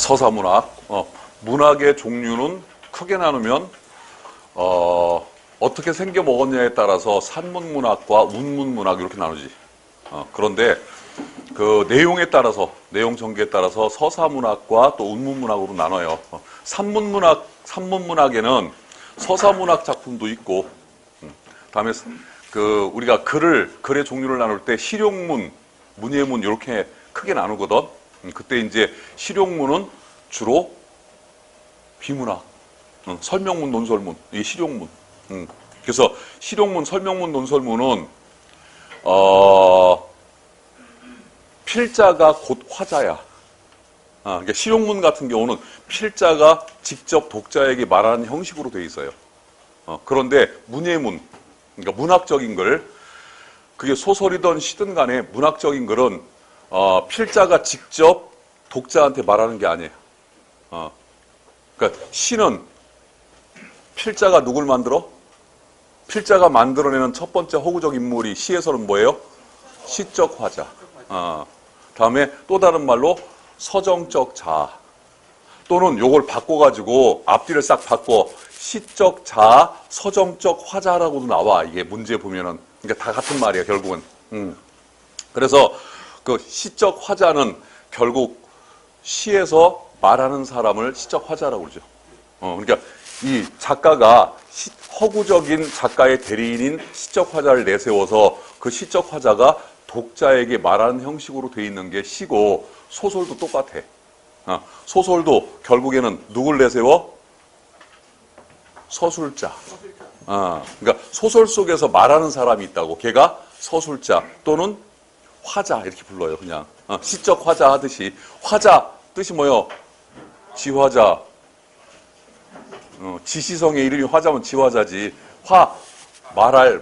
서사문학. 문학의 종류는 크게 나누면 어떻게 생겨 먹었냐에 따라서 산문문학과 운문문학 이렇게 나누지. 그런데 그 내용에 따라서, 내용 전개에 따라서 서사문학과 또 운문문학으로 나눠요. 산문문학에는 서사문학 작품도 있고, 다음에 우리가 글의 종류를 나눌 때 실용문, 문예문 이렇게 크게 나누거든. 그때 이제 실용문은 주로 비문학, 설명문, 논설문, 이게 실용문. 그래서 실용문, 설명문, 논설문은 필자가 곧 화자야. 그러니까 실용문 같은 경우는 필자가 직접 독자에게 말하는 형식으로 되어 있어요. 그런데 문예문, 그러니까 문학적인 글, 그게 소설이든 시든 간에 문학적인 글은 필자가 직접 독자한테 말하는 게 아니에요. 그러니까 시는 필자가 누굴 만들어? 필자가 만들어내는 첫 번째 허구적 인물이 시에서는 뭐예요? 시적 화자. 다음에 또 다른 말로 서정적 자아. 또는 요걸 바꿔가지고 앞뒤를 싹 바꿔 시적 자아, 서정적 화자라고도 나와. 이게 문제 보면은. 그러니까 다 같은 말이에요, 결국은. 그래서 그 시적 화자는 결국 시에서 말하는 사람을 시적 화자라고 그러죠. 그러니까 이 작가가 허구적인 작가의 대리인인 시적 화자를 내세워서 그 시적 화자가 독자에게 말하는 형식으로 돼 있는 게 시고, 소설도 똑같아. 소설도 결국에는 누굴 내세워? 서술자. 그러니까 소설 속에서 말하는 사람이 있다고. 걔가 서술자 또는 화자 이렇게 불러요. 그냥 시적 화자 하듯이. 화자 뜻이 뭐예요? 지화자. 지시성의 이름이 화자면 지화자지.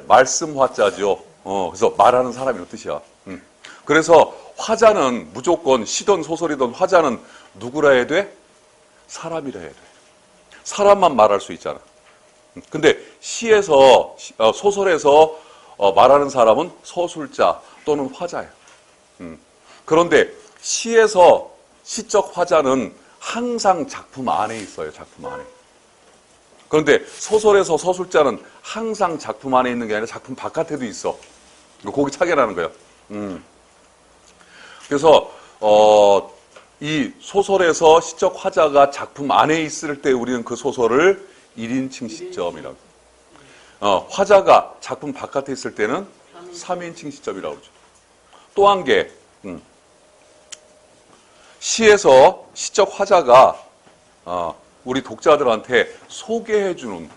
말씀 화자죠. 그래서 말하는 사람이라는 뜻이야. 그래서 화자는 무조건 시든 소설이든 화자는 누구라 해야 돼? 사람이라 해야 돼. 사람만 말할 수 있잖아. 근데 시에서, 소설에서 말하는 사람은 서술자 또는 화자야. 그런데 시에서 시적 화자는 항상 작품 안에 있어요. 작품 안에. 그런데 소설에서 서술자는 항상 작품 안에 있는 게 아니라 작품 바깥에도 있어. 거기 차이라는 거예요. 그래서 이 소설에서 시적 화자가 작품 안에 있을 때 우리는 그 소설을 1인칭 시점이라고. 화자가 작품 바깥에 있을 때는 3인칭 시점이라고 그러죠. 또 한 개, 시에서 시적 화자가 우리 독자들한테 소개해주는,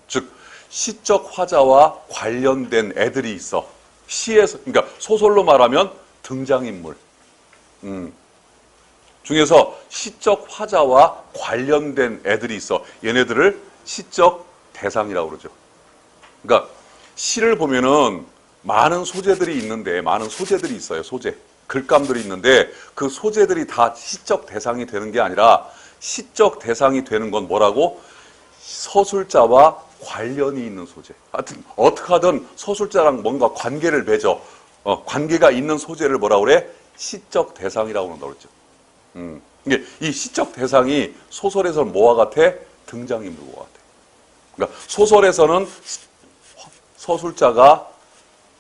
즉 시적 화자와 관련된 애들이 있어. 시에서, 그러니까 소설로 말하면 등장인물. 중에서 시적 화자와 관련된 애들이 있어. 얘네들을 시적 대상이라고 그러죠. 그러니까 시를 보면은 많은 소재들이 있는데, 많은 소재들이 있어요. 소재. 글감들이 있는데 그 소재들이 다 시적 대상이 되는 게 아니라 시적 대상이 되는 건 뭐라고? 서술자와 관련이 있는 소재. 하여튼 어떻게 하든 서술자랑 뭔가 관계를 맺어. 관계가 있는 소재를 뭐라고 그래? 시적 대상이라고 그런다고 그랬죠. 이게 이 시적 대상이 소설에서는 뭐와 같아? 등장인물과 같아. 그러니까 소설에서는 서술자가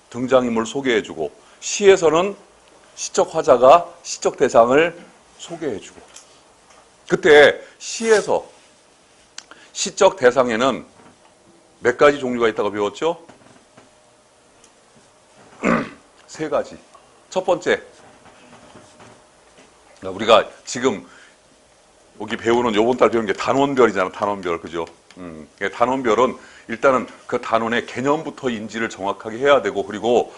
등장인물 소개해주고, 시에서는 시적 화자가 시적 대상을 소개해주고. 그때 시에서 시적 대상에는 몇 가지 종류가 있다고 배웠죠? 3가지. 첫 번째, 우리가 지금 여기 배우는 요번 달 배운 게 단원별이잖아. 단원별, 그죠? 단원별은 일단은 그 단원의 개념부터 인지를 정확하게 해야 되고, 그리고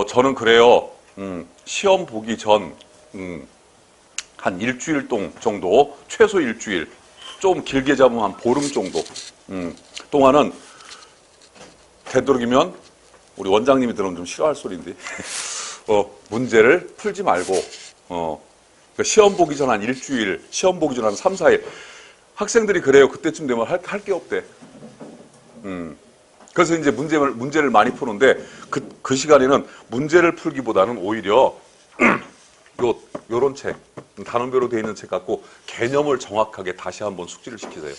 저는 그래요. 시험 보기 전 한 일주일 정도, 최소 일주일, 좀 길게 잡으면 한 보름 정도 동안은 되도록이면, 우리 원장님이 들으면 좀 싫어할 소리인데 문제를 풀지 말고 시험 보기 전 한 일주일, 시험 보기 전 한 3, 4일. 학생들이 그래요. 그때쯤 되면 할 게 없대. 그래서 이제 문제를 많이 푸는데 그 시간에는 문제를 풀기보다는 오히려 요런 책, 단원별로 되어 있는 책 갖고 개념을 정확하게 다시 한번 숙지를 시키세요.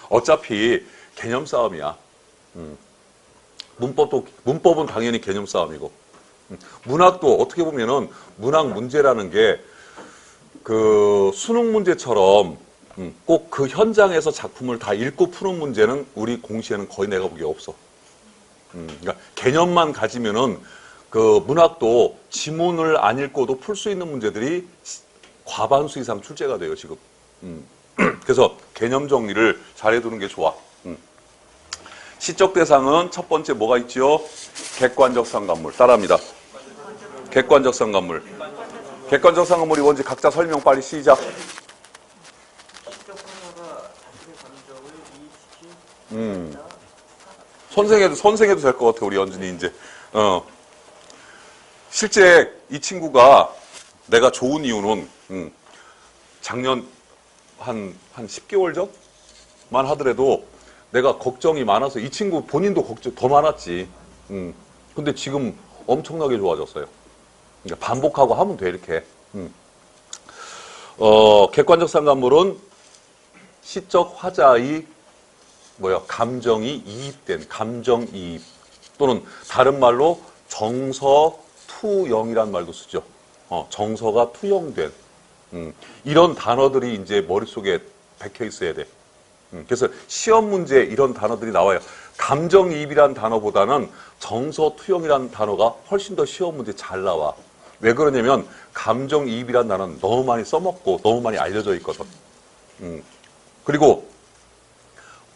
어차피 개념 싸움이야. 문법은 당연히 개념 싸움이고. 문학도 어떻게 보면은 문학 문제라는 게 그 수능 문제처럼 꼭 그 현장에서 작품을 다 읽고 푸는 문제는 우리 공시에는 거의 내가 보기에 없어. 그러니까 개념만 가지면은 그 문학도 지문을 안 읽고도 풀 수 있는 문제들이 과반수 이상 출제가 돼요, 지금. 그래서 개념 정리를 잘 해두는 게 좋아. 시적 대상은 첫 번째 뭐가 있죠? 객관적 상관물. 따라합니다. 객관적 상관물. 객관적 상관물이 뭔지 각자 설명 빨리 시작. 선생해도 될 것 같아, 우리 연준이 이제. 실제 이 친구가 내가 좋은 이유는, 작년 한 10개월 전만 하더라도 내가 걱정이 많아서 이 친구 본인도 걱정 더 많았지. 근데 지금 엄청나게 좋아졌어요. 그러니까 반복하고 하면 돼, 이렇게. 객관적 상관물은 시적 화자의 감정이 이입된 감정이입 또는 다른 말로 정서 투영이란 말도 쓰죠. 정서가 투영된 이런 단어들이 이제 머릿속에 박혀 있어야 돼. 그래서 시험 문제에 이런 단어들이 나와요. 감정이입이란 단어보다는 정서 투영이란 단어가 훨씬 더 시험 문제 잘 나와. 왜 그러냐면 감정이입이란 단어는 너무 많이 써먹고 너무 많이 알려져 있거든. 그리고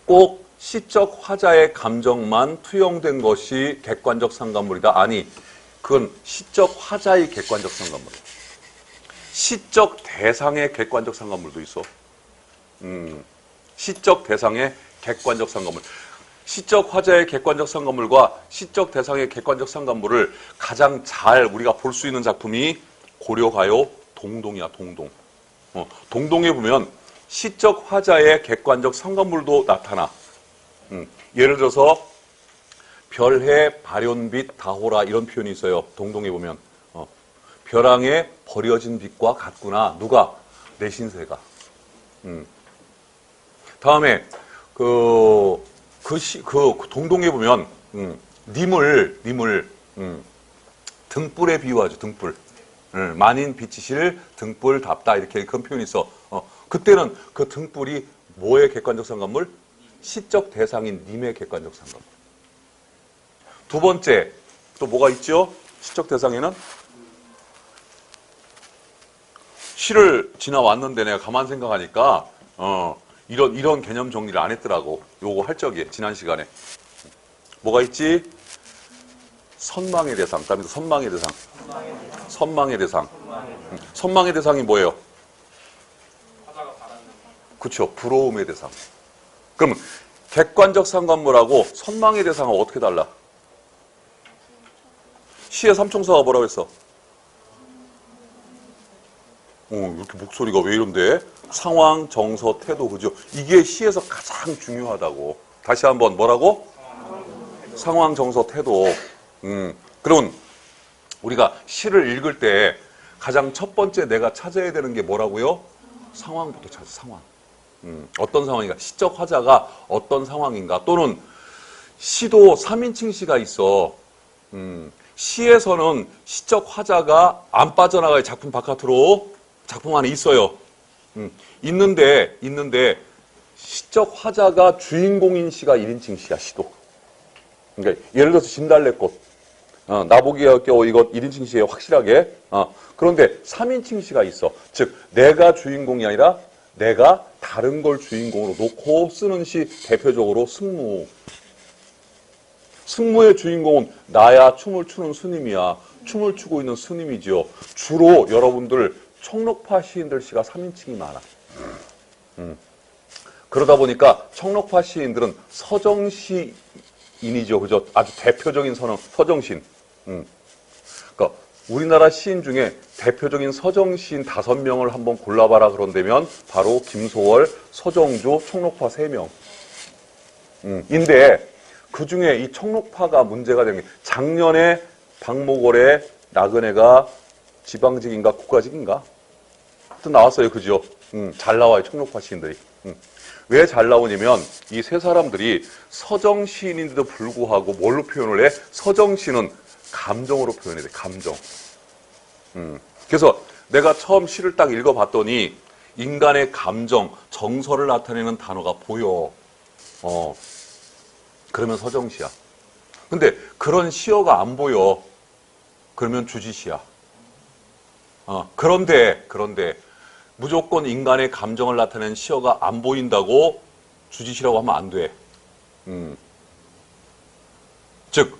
꼭 시적 화자의 감정만 투영된 것이 객관적 상관물이다. 아니, 그건 시적 화자의 객관적 상관물이야. 시적 대상의 객관적 상관물도 있어. 시적 대상의 객관적 상관물. 시적 화자의 객관적 상관물과 시적 대상의 객관적 상관물을 가장 잘 우리가 볼 수 있는 작품이 고려가요 동동이야, 동동. 동동에 보면 시적 화자의 객관적 상관물도 나타나. 예를 들어서 별해 발연빛 다호라 이런 표현이 있어요. 동동에 보면 벼랑에 버려진 빛과 같구나. 누가? 내 신세가. 다음에 그 동동에 보면 님을 등불에 비유하죠. 등불. 만인 비치실 등불답다 이렇게 그런 표현이 있어. 그때는 그 등불이 뭐의 객관적 상관물? 시적 대상인 님의 객관적 상관물. 두 번째 또 뭐가 있죠? 시적 대상에는 시를 지나왔는데 내가 가만 생각하니까 이런 개념 정리를 안 했더라고. 요거 할 적에 지난 시간에 뭐가 있지? 선망의 대상. 그다음에 선망의 대상. 선망의 대상. 선망의 대상이 뭐예요? 그렇죠. 부러움의 대상. 그럼 객관적 상관물하고 선망의 대상은 어떻게 달라? 시의 삼총사가 뭐라고 했어? 이렇게 목소리가 왜 이런데? 상황, 정서, 태도, 그죠? 이게 시에서 가장 중요하다고. 다시 한번 뭐라고? 상황, 정서, 태도. 그러면 우리가 시를 읽을 때 가장 첫 번째 내가 찾아야 되는 게 뭐라고요? 상황부터 찾아, 상황. 어떤 상황인가? 시적 화자가 어떤 상황인가? 또는 시도 3인칭 시가 있어. 시에서는 시적 화자가 안 빠져나가요. 작품 바깥으로. 작품 안에 있어요. 있는데 시적 화자가 주인공인 시가 1인칭 시야, 시도. 그러니까 예를 들어서 진달래꽃. 나보기에 겨우 이거 1인칭 시에 확실하게. 그런데 3인칭 시가 있어. 즉 내가 주인공이 아니라 내가 다른 걸 주인공으로 놓고 쓰는 시 대표적으로 승무. 승무의 주인공은 나야 춤을 추는 스님이야. 춤을 추고 있는 스님이지요. 주로 여러분들 청록파 시인들 시가 3인칭이 많아. 그러다 보니까 청록파 시인들은 서정시인이죠. 그죠? 아주 대표적인 서정시인. 그러니까 우리나라 시인 중에 대표적인 서정시인 5명을 한번 골라봐라 그런다면 바로 김소월, 서정주, 청록파 3명. 인데 그 중에 이 청록파가 문제가 된 게 작년에 박목월의 나그네가 지방직인가 국가직인가? 하여튼 나왔어요. 그죠? 잘 나와요. 청록파 시인들이. 왜 잘 나오냐면 이 세 사람들이 서정 시인인데도 불구하고 뭘로 표현을 해? 서정 시는 감정으로 표현해야 돼. 감정. 그래서 내가 처음 시를 딱 읽어봤더니 인간의 감정, 정서를 나타내는 단어가 보여. 그러면 서정시야. 근데 그런 시어가 안 보여. 그러면 주지시야. 그런데 무조건 인간의 감정을 나타내는 시어가 안 보인다고 주지시라고 하면 안 돼. 즉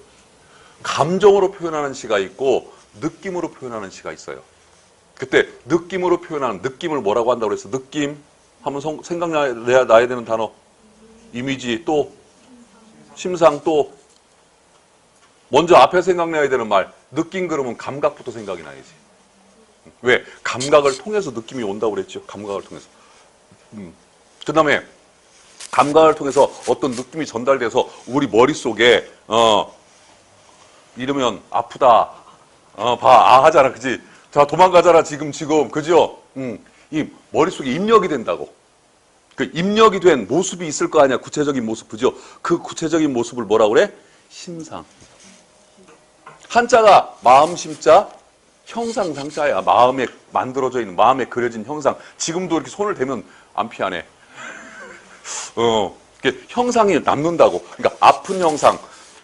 감정으로 표현하는 시가 있고 느낌으로 표현하는 시가 있어요. 그때 느낌으로 표현하는 느낌을 뭐라고 한다고 그랬어? 느낌 하면 생각나야 되는 단어 이미지 또 심상 또 먼저 앞에 생각나야 되는 말 느낌 그러면 감각부터 생각이 나야지. 왜? 감각을 통해서 느낌이 온다고 그랬죠. 감각을 통해서. 그 다음에 감각을 통해서 어떤 느낌이 전달돼서 우리 머릿속에 이러면 아프다. 하잖아. 그지? 자, 도망가잖아. 지금. 그죠? 이 머릿속에 입력이 된다고. 그 입력이 된 모습이 있을 거 아니야. 구체적인 모습. 그죠? 그 구체적인 모습을 뭐라고 그래? 심상. 한자가 마음 심자, 형상 상자야. 마음에 만들어져 있는, 마음에 그려진 형상. 지금도 이렇게 손을 대면 안 피하네. 형상이 남는다고. 그러니까 아픈 형상.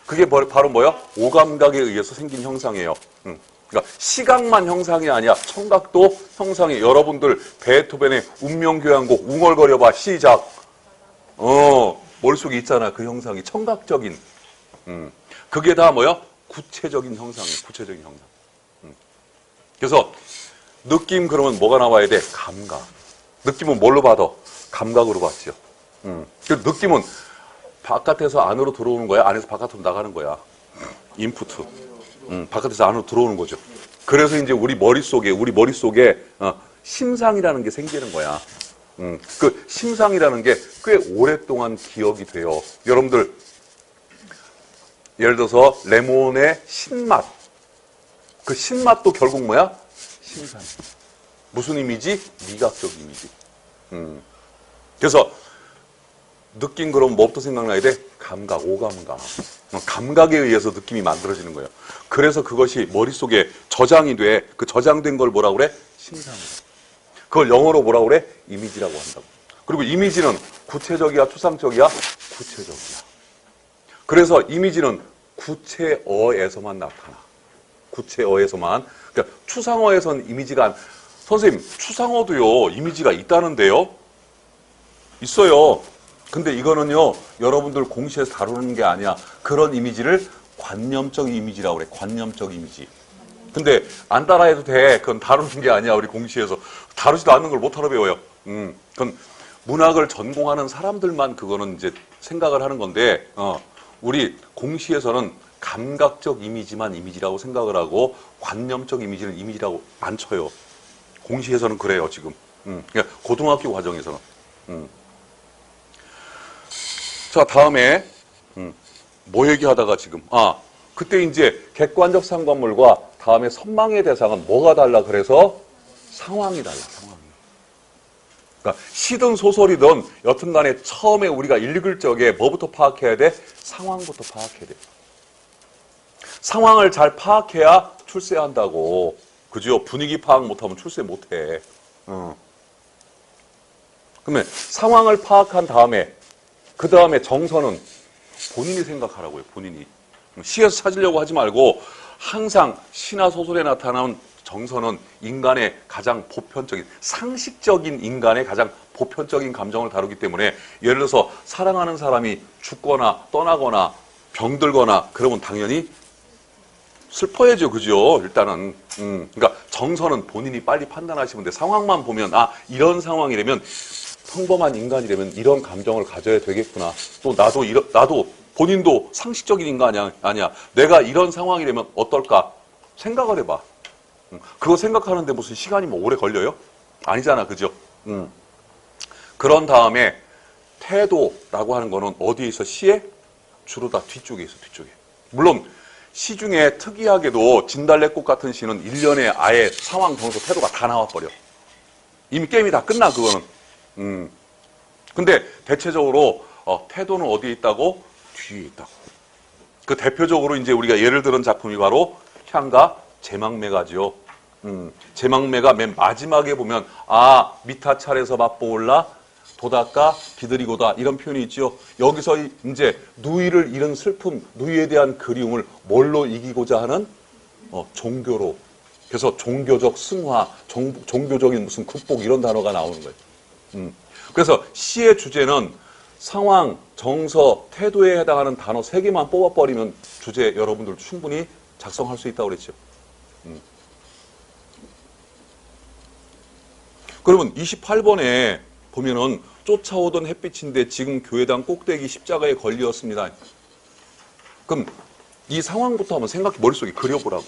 그게 바로 뭐야? 오감각에 의해서 생긴 형상이에요. 그러니까 시각만 형상이 아니야. 청각도 형상이. 여러분들 베토벤의 운명교향곡 웅얼거려봐. 시작. 머릿속에 있잖아. 그 형상이. 청각적인. 그게 다 뭐야? 구체적인 형상이에요. 구체적인 형상. 그래서 느낌 그러면 뭐가 나와야 돼? 감각. 느낌은 뭘로 받아? 감각으로 받죠. 그 느낌은 바깥에서 안으로 들어오는 거야? 안에서 바깥으로 나가는 거야? 인푸트. 바깥에서 안으로 들어오는 거죠. 그래서 이제 우리 머릿속에 심상이라는 게 생기는 거야. 그 심상이라는 게 꽤 오랫동안 기억이 돼요. 여러분들 예를 들어서 레몬의 신맛. 그 신맛도 결국 뭐야? 심상. 무슨 이미지? 미각적 이미지. 그래서 느낌 그럼 뭐부터 생각나야 돼? 감각, 오감각. 감각에 의해서 느낌이 만들어지는 거예요. 그래서 그것이 머릿속에 저장이 돼. 그 저장된 걸 뭐라고 그래? 심상이다. 그걸 영어로 뭐라고 그래? 이미지라고 한다고. 그리고 이미지는 구체적이야, 추상적이야? 구체적이야. 그래서 이미지는 구체어에서만 나타나. 구체어에서만. 그러니까 추상어에선 이미지가 선생님, 추상어도요, 이미지가 있다는데요? 있어요. 근데 이거는요, 여러분들 공시에서 다루는 게 아니야. 그런 이미지를 관념적 이미지라고 그래. 관념적 이미지. 근데 안 따라해도 돼. 그건 다루는 게 아니야. 우리 공시에서. 다루지도 않는 걸 못하러 배워요. 그건 문학을 전공하는 사람들만 그거는 이제 생각을 하는 건데, 우리 공시에서는 감각적 이미지만 이미지라고 생각을 하고, 관념적 이미지는 이미지라고 안 쳐요. 공시에서는 그래요, 지금. 그러니까 고등학교 과정에서는. 자, 다음에, 뭐 얘기하다가 지금, 그때 이제 객관적 상관물과 다음에 선망의 대상은 뭐가 달라? 그래서 상황이 달라, 상황이. 그러니까 시든 소설이든 여튼 간에 처음에 우리가 읽을 적에 뭐부터 파악해야 돼? 상황부터 파악해야 돼. 상황을 잘 파악해야 출세한다고. 그죠? 분위기 파악 못하면 출세 못해. 그러면 상황을 파악한 다음에 그 다음에 정서는 본인이 생각하라고요. 본인이. 시에서 찾으려고 하지 말고 항상 시나 소설에 나타나는 정서는 인간의 가장 보편적인 상식적인 인간의 가장 보편적인 감정을 다루기 때문에 예를 들어서 사랑하는 사람이 죽거나 떠나거나 병들거나 그러면 당연히 슬퍼야죠. 그죠? 일단은. 그러니까 정서는 본인이 빨리 판단하시면 돼. 상황만 보면 이런 상황이라면 평범한 인간이라면 이런 감정을 가져야 되겠구나. 또 나도 본인도 상식적인 인간이 아니야. 내가 이런 상황이라면 어떨까? 생각을 해봐. 그거 생각하는데 무슨 시간이 뭐 오래 걸려요? 아니잖아. 그죠? 그런 다음에 태도라고 하는 거는 어디에 있어? 시에? 주로 다 뒤쪽에 있어. 뒤쪽에. 물론 시중에 특이하게도 진달래꽃 같은 시는 1년에 아예 상황, 정서, 태도가 다 나와버려. 이미 게임이 다 끝나, 그거는. 근데 대체적으로 태도는 어디에 있다고? 뒤에 있다고. 그 대표적으로 이제 우리가 예를 들은 작품이 바로 향가 제망매가지요. 제망매가 맨 마지막에 보면 미타 차례서 맛보올라 도닦아 기다리고다 이런 표현이 있죠. 여기서 이제 누이를 잃은 슬픔, 누이에 대한 그리움을 뭘로 이기고자 하는 종교로. 그래서 종교적 승화, 종교적인 무슨 극복 이런 단어가 나오는 거예요. 그래서 시의 주제는 상황, 정서, 태도에 해당하는 단어 3개만 뽑아버리면 주제 여러분들 충분히 작성할 수 있다고 그랬죠. 그러면 28번에 보면은 쫓아오던 햇빛인데 지금 교회당 꼭대기 십자가에 걸리었습니다. 그럼 이 상황부터 한번 머릿속에 그려보라고.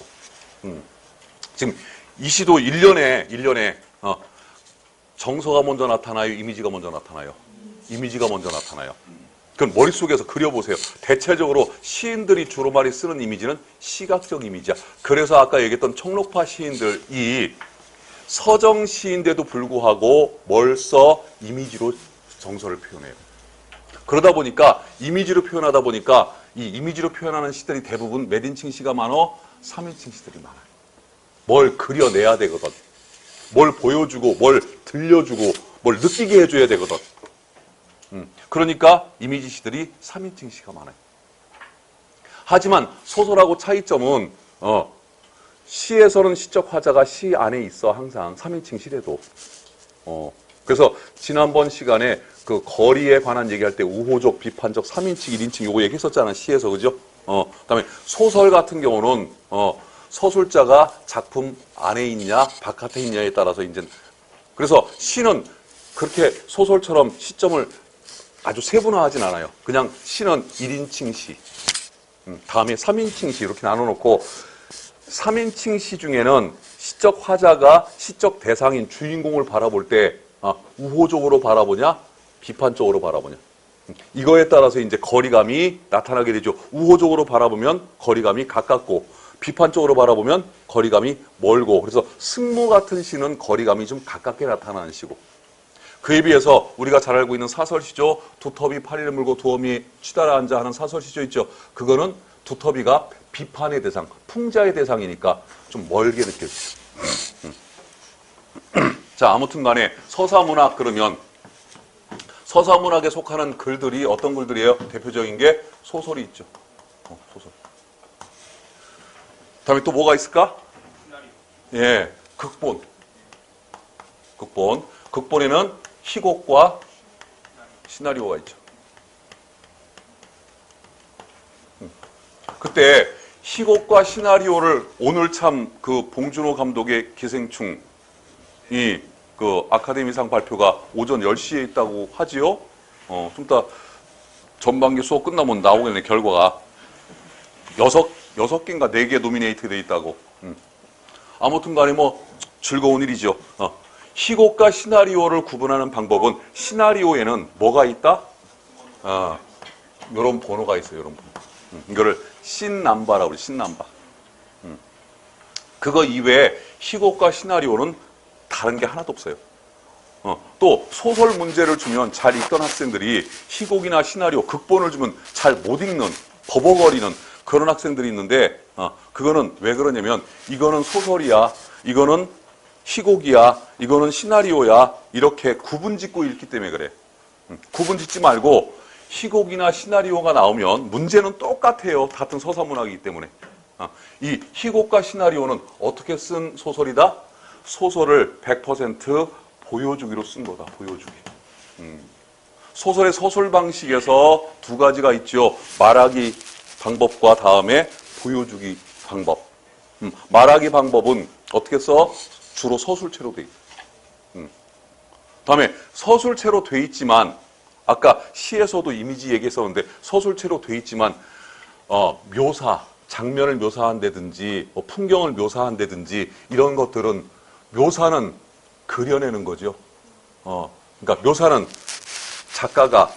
지금 이 시도 1년에 정서가 먼저 나타나요? 이미지가 먼저 나타나요? 이미지가 먼저 나타나요. 그럼 머릿속에서 그려보세요. 대체적으로 시인들이 주로 많이 쓰는 이미지는 시각적 이미지야. 그래서 아까 얘기했던 청록파 시인들이 서정 시인데도 불구하고 뭘 써? 이미지로 정서를 표현해요. 그러다 보니까 이미지로 표현하다 보니까 이 이미지로 표현하는 시들이 대부분 몇 인칭 시가 많어? 3인칭 시들이 많아요. 뭘 그려내야 되거든. 뭘 보여주고 뭘 들려주고 뭘 느끼게 해줘야 되거든. 그러니까 이미지 시들이 3인칭 시가 많아요. 하지만 소설하고 차이점은 시에서는 시적 화자가 시 안에 있어 항상 3인칭 시래도. 그래서 지난번 시간에 그 거리에 관한 얘기할 때 우호적, 비판적, 3인칭, 1인칭 요거 얘기했었잖아 시에서 그죠? 그다음에 소설 같은 경우는 서술자가 작품 안에 있냐 바깥에 있냐에 따라서 이제 그래서 시는 그렇게 소설처럼 시점을 아주 세분화하진 않아요. 그냥 시는 1인칭 시, 다음에 3인칭 시 이렇게 나눠놓고 3인칭 시 중에는 시적 화자가 시적 대상인 주인공을 바라볼 때 우호적으로 바라보냐 비판적으로 바라보냐 이거에 따라서 이제 거리감이 나타나게 되죠. 우호적으로 바라보면 거리감이 가깝고 비판적으로 바라보면 거리감이 멀고 그래서 승모 같은 시는 거리감이 좀 가깝게 나타나는 시고 그에 비해서 우리가 잘 알고 있는 사설시조 두터비 파리를 물고 두어미 치달아 앉아 하는 사설시조 있죠. 그거는 두터비가 비판의 대상, 풍자의 대상이니까 좀 멀게 느껴지죠. 자, 아무튼 간에 서사문학 그러면 서사문학에 속하는 글들이 어떤 글들이에요? 대표적인 게 소설이 있죠. 소설. 다음에 또 뭐가 있을까? 예, 극본. 극본에는 희곡과 시나리오가 있죠. 그때 희곡과 시나리오를 오늘 참 그 봉준호 감독의 기생충 그 아카데미상 발표가 오전 10시에 있다고 하지요. 좀 이따 전반기 수업 끝나면 나오겠네, 결과가. 6개인가 4개 노미네이트 돼 있다고. 아무튼 간에 뭐 즐거운 일이죠. 희곡과 시나리오를 구분하는 방법은 시나리오에는 뭐가 있다? 요런 번호가 있어요, 요런 번호. 이거를 신남바라고 그래요, 신남바. 그거 이외에 희곡과 시나리오는 다른 게 하나도 없어요. 또 소설 문제를 주면 잘 읽던 학생들이 희곡이나 시나리오, 극본을 주면 잘 못 읽는, 버벅거리는 그런 학생들이 있는데 그거는 왜 그러냐면 이거는 소설이야, 이거는 희곡이야, 이거는 시나리오야 이렇게 구분짓고 읽기 때문에 그래. 구분짓지 말고 희곡이나 시나리오가 나오면 문제는 똑같아요. 같은 서사문학이기 때문에. 이 희곡과 시나리오는 어떻게 쓴 소설이다? 소설을 100% 보여주기로 쓴 거다. 보여주기. 소설의 서술 방식에서 두 가지가 있죠. 말하기 방법과 다음에 보여주기 방법. 말하기 방법은 어떻게 써? 주로 서술체로 돼 있어. 다음에 서술체로 돼 있지만 아까 시에서도 이미지 얘기했었는데 서술체로 돼 있지만 묘사, 장면을 묘사한다든지 풍경을 묘사한다든지 이런 것들은 묘사는 그려내는 거죠. 그러니까 묘사는 작가가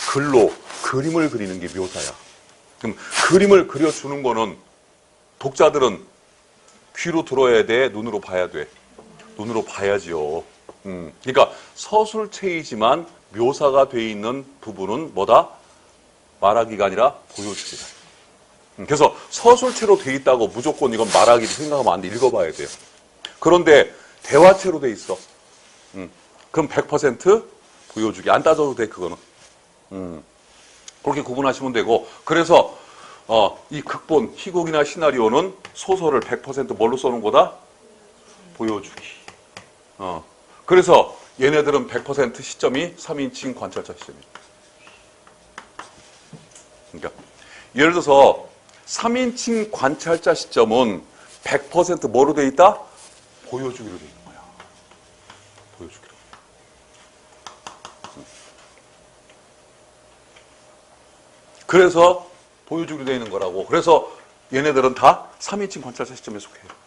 글로 그림을 그리는 게 묘사야. 그럼 그림을 그려주는 거는 독자들은 귀로 들어야 돼, 눈으로 봐야 돼? 눈으로 봐야지요. 그러니까 서술체이지만 묘사가 돼 있는 부분은 뭐다? 말하기가 아니라 보여주기다. 그래서 서술체로 돼 있다고 무조건 이건 말하기를 생각하면 안 돼. 읽어봐야 돼요. 그런데 대화체로 돼 있어. 그럼 100% 보여주기. 안 따져도 돼, 그거는. 그렇게 구분하시면 되고. 그래서 이 극본, 희곡이나 시나리오는 소설을 100% 뭘로 써는 거다? 보여주기. 그래서 얘네들은 100% 시점이 3인칭 관찰자 시점이에요. 그러니까 예를 들어서 3인칭 관찰자 시점은 100% 뭐로 돼 있다? 보여주기로 돼 있는 거야. 보여주기로. 그래서 보여주기로 돼 있는 거라고. 그래서 얘네들은 다 3인칭 관찰자 시점에 속해요.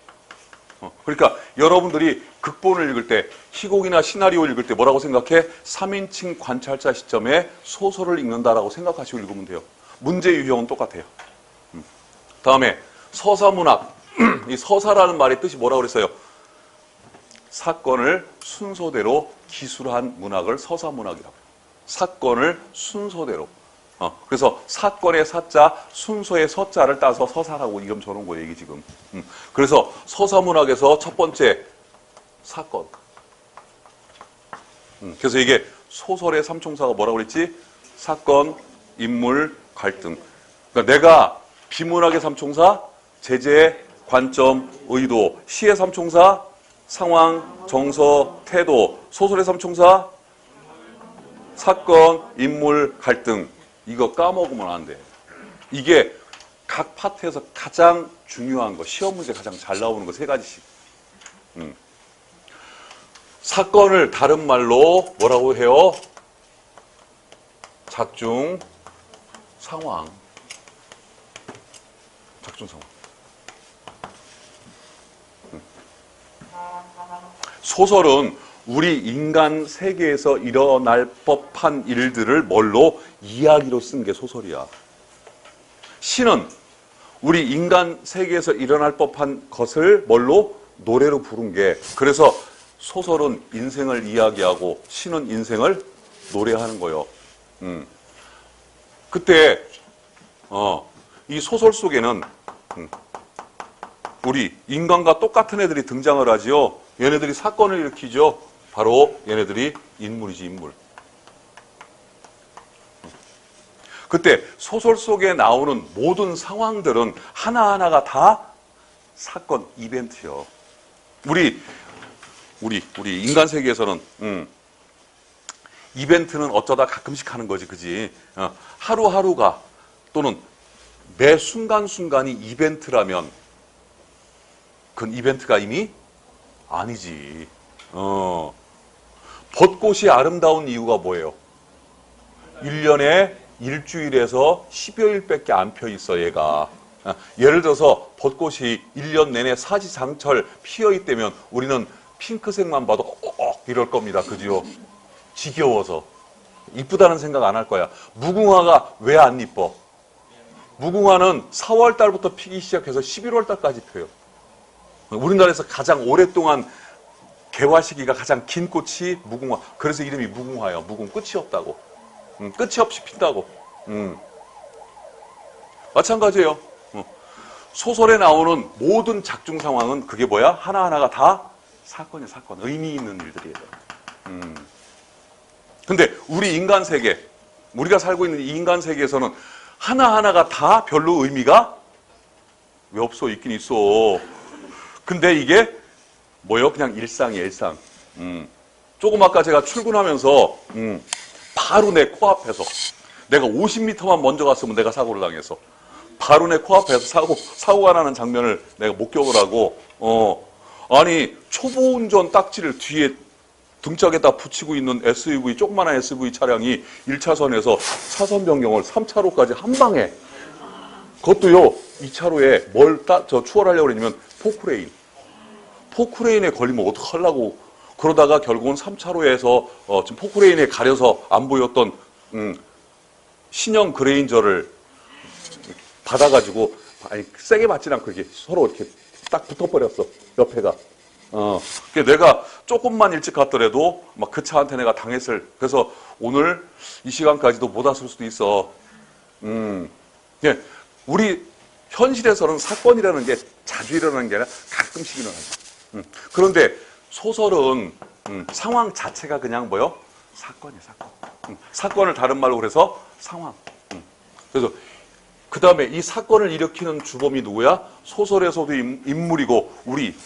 그러니까 여러분들이 극본을 읽을 때, 희곡이나 시나리오 읽을 때 뭐라고 생각해? 3인칭 관찰자 시점에 소설을 읽는다라고 생각하시고 읽으면 돼요. 문제 유형은 똑같아요. 다음에 서사문학. 이 서사라는 말의 뜻이 뭐라고 그랬어요? 사건을 순서대로 기술한 문학을 서사문학이라고 해요. 사건을 순서대로. 그래서 사건의 사자, 순서의 서자를 따서 서사라고 이름 저는 거예요, 이게 지금. 그래서 서사문학에서 첫 번째, 사건. 그래서 이게 소설의 삼총사가 뭐라고 그랬지? 사건, 인물, 갈등. 그러니까 내가 비문학의 삼총사, 제재, 관점, 의도. 시의 삼총사, 상황, 정서, 태도. 소설의 삼총사, 사건, 인물, 갈등. 이거 까먹으면 안 돼. 이게 각 파트에서 가장 중요한 거, 시험 문제 가장 잘 나오는 거 3가지씩. 사건을 다른 말로 뭐라고 해요? 작중, 상황. 작중, 상황. 소설은 우리 인간 세계에서 일어날 법한 일들을 뭘로? 이야기로 쓴 게 소설이야. 시는 우리 인간 세계에서 일어날 법한 것을 뭘로? 노래로 부른 게. 그래서 소설은 인생을 이야기하고 시는 인생을 노래하는 거예요. 그때 이 소설 속에는 우리 인간과 똑같은 애들이 등장을 하지요. 얘네들이 사건을 일으키죠. 바로 얘네들이 인물이지, 인물. 그때 소설 속에 나오는 모든 상황들은 하나하나가 다 사건, 이벤트요. 우리 인간 세계에서는 이벤트는 어쩌다 가끔씩 하는 거지, 그지? 하루하루가 또는 매 순간순간이 이벤트라면 그건 이벤트가 이미 아니지. 벚꽃이 아름다운 이유가 뭐예요? 1년에 일주일에서 10여일밖에 안 펴 있어, 얘가. 예를 들어서 벚꽃이 1년 내내 사지장철 피어 있다면 우리는 핑크색만 봐도 꼭 이럴 겁니다. 그죠? 지겨워서. 이쁘다는 생각 안 할 거야. 무궁화가 왜 안 이뻐? 무궁화는 4월 달부터 피기 시작해서 11월 달까지 펴요. 우리나라에서 가장 오랫동안 개화 시기가 가장 긴 꽃이 무궁화. 그래서 이름이 무궁화예요. 무궁 끝이 없다고. 끝이 없이 핀다고. 마찬가지예요. 소설에 나오는 모든 작중 상황은 그게 뭐야? 하나하나가 다 사건이야, 사건. 의미 있는 일들이에요. 근데 우리 인간 세계, 우리가 살고 있는 이 인간 세계에서는 하나하나가 다 별로 의미가 왜 없어? 있긴 있어. 근데 이게 뭐예요? 그냥 일상이에요, 일상. 조금 아까 제가 출근하면서 바로 내 코앞에서 내가 50m만 먼저 갔으면 내가 사고를 당했어. 바로 내 코앞에서 사고가 나는 장면을 내가 목격을 하고 아니 초보 운전 딱지를 뒤에 등짝에다 붙이고 있는 SUV, 조그마한 SUV 차량이 1차선에서 차선 변경을 3차로까지 한 방에. 그것도요, 2차로에 추월하려고 그러냐면 포크레인에 걸리면 어떡하려고. 그러다가 결국은 3차로에서 지금 포크레인에 가려서 안 보였던 신형 그레인저를 받아가지고 아니, 세게 맞진 않고 이게 서로 이렇게 딱 붙어버렸어. 옆에가. 내가 조금만 일찍 갔더라도 막 그 차한테 내가 당했을. 그래서 오늘 이 시간까지도 못 왔을 수도 있어. 예, 우리 현실에서는 사건이라는 게 자주 일어나는 게 아니라 가끔씩 일어나죠. 그런데 소설은 상황 자체가 그냥 뭐요? 사건이에요, 사건. 사건을 다른 말로 그래서 상황. 그래서 그 다음에 이 사건을 일으키는 주범이 누구야? 소설에서도 인물이고 우리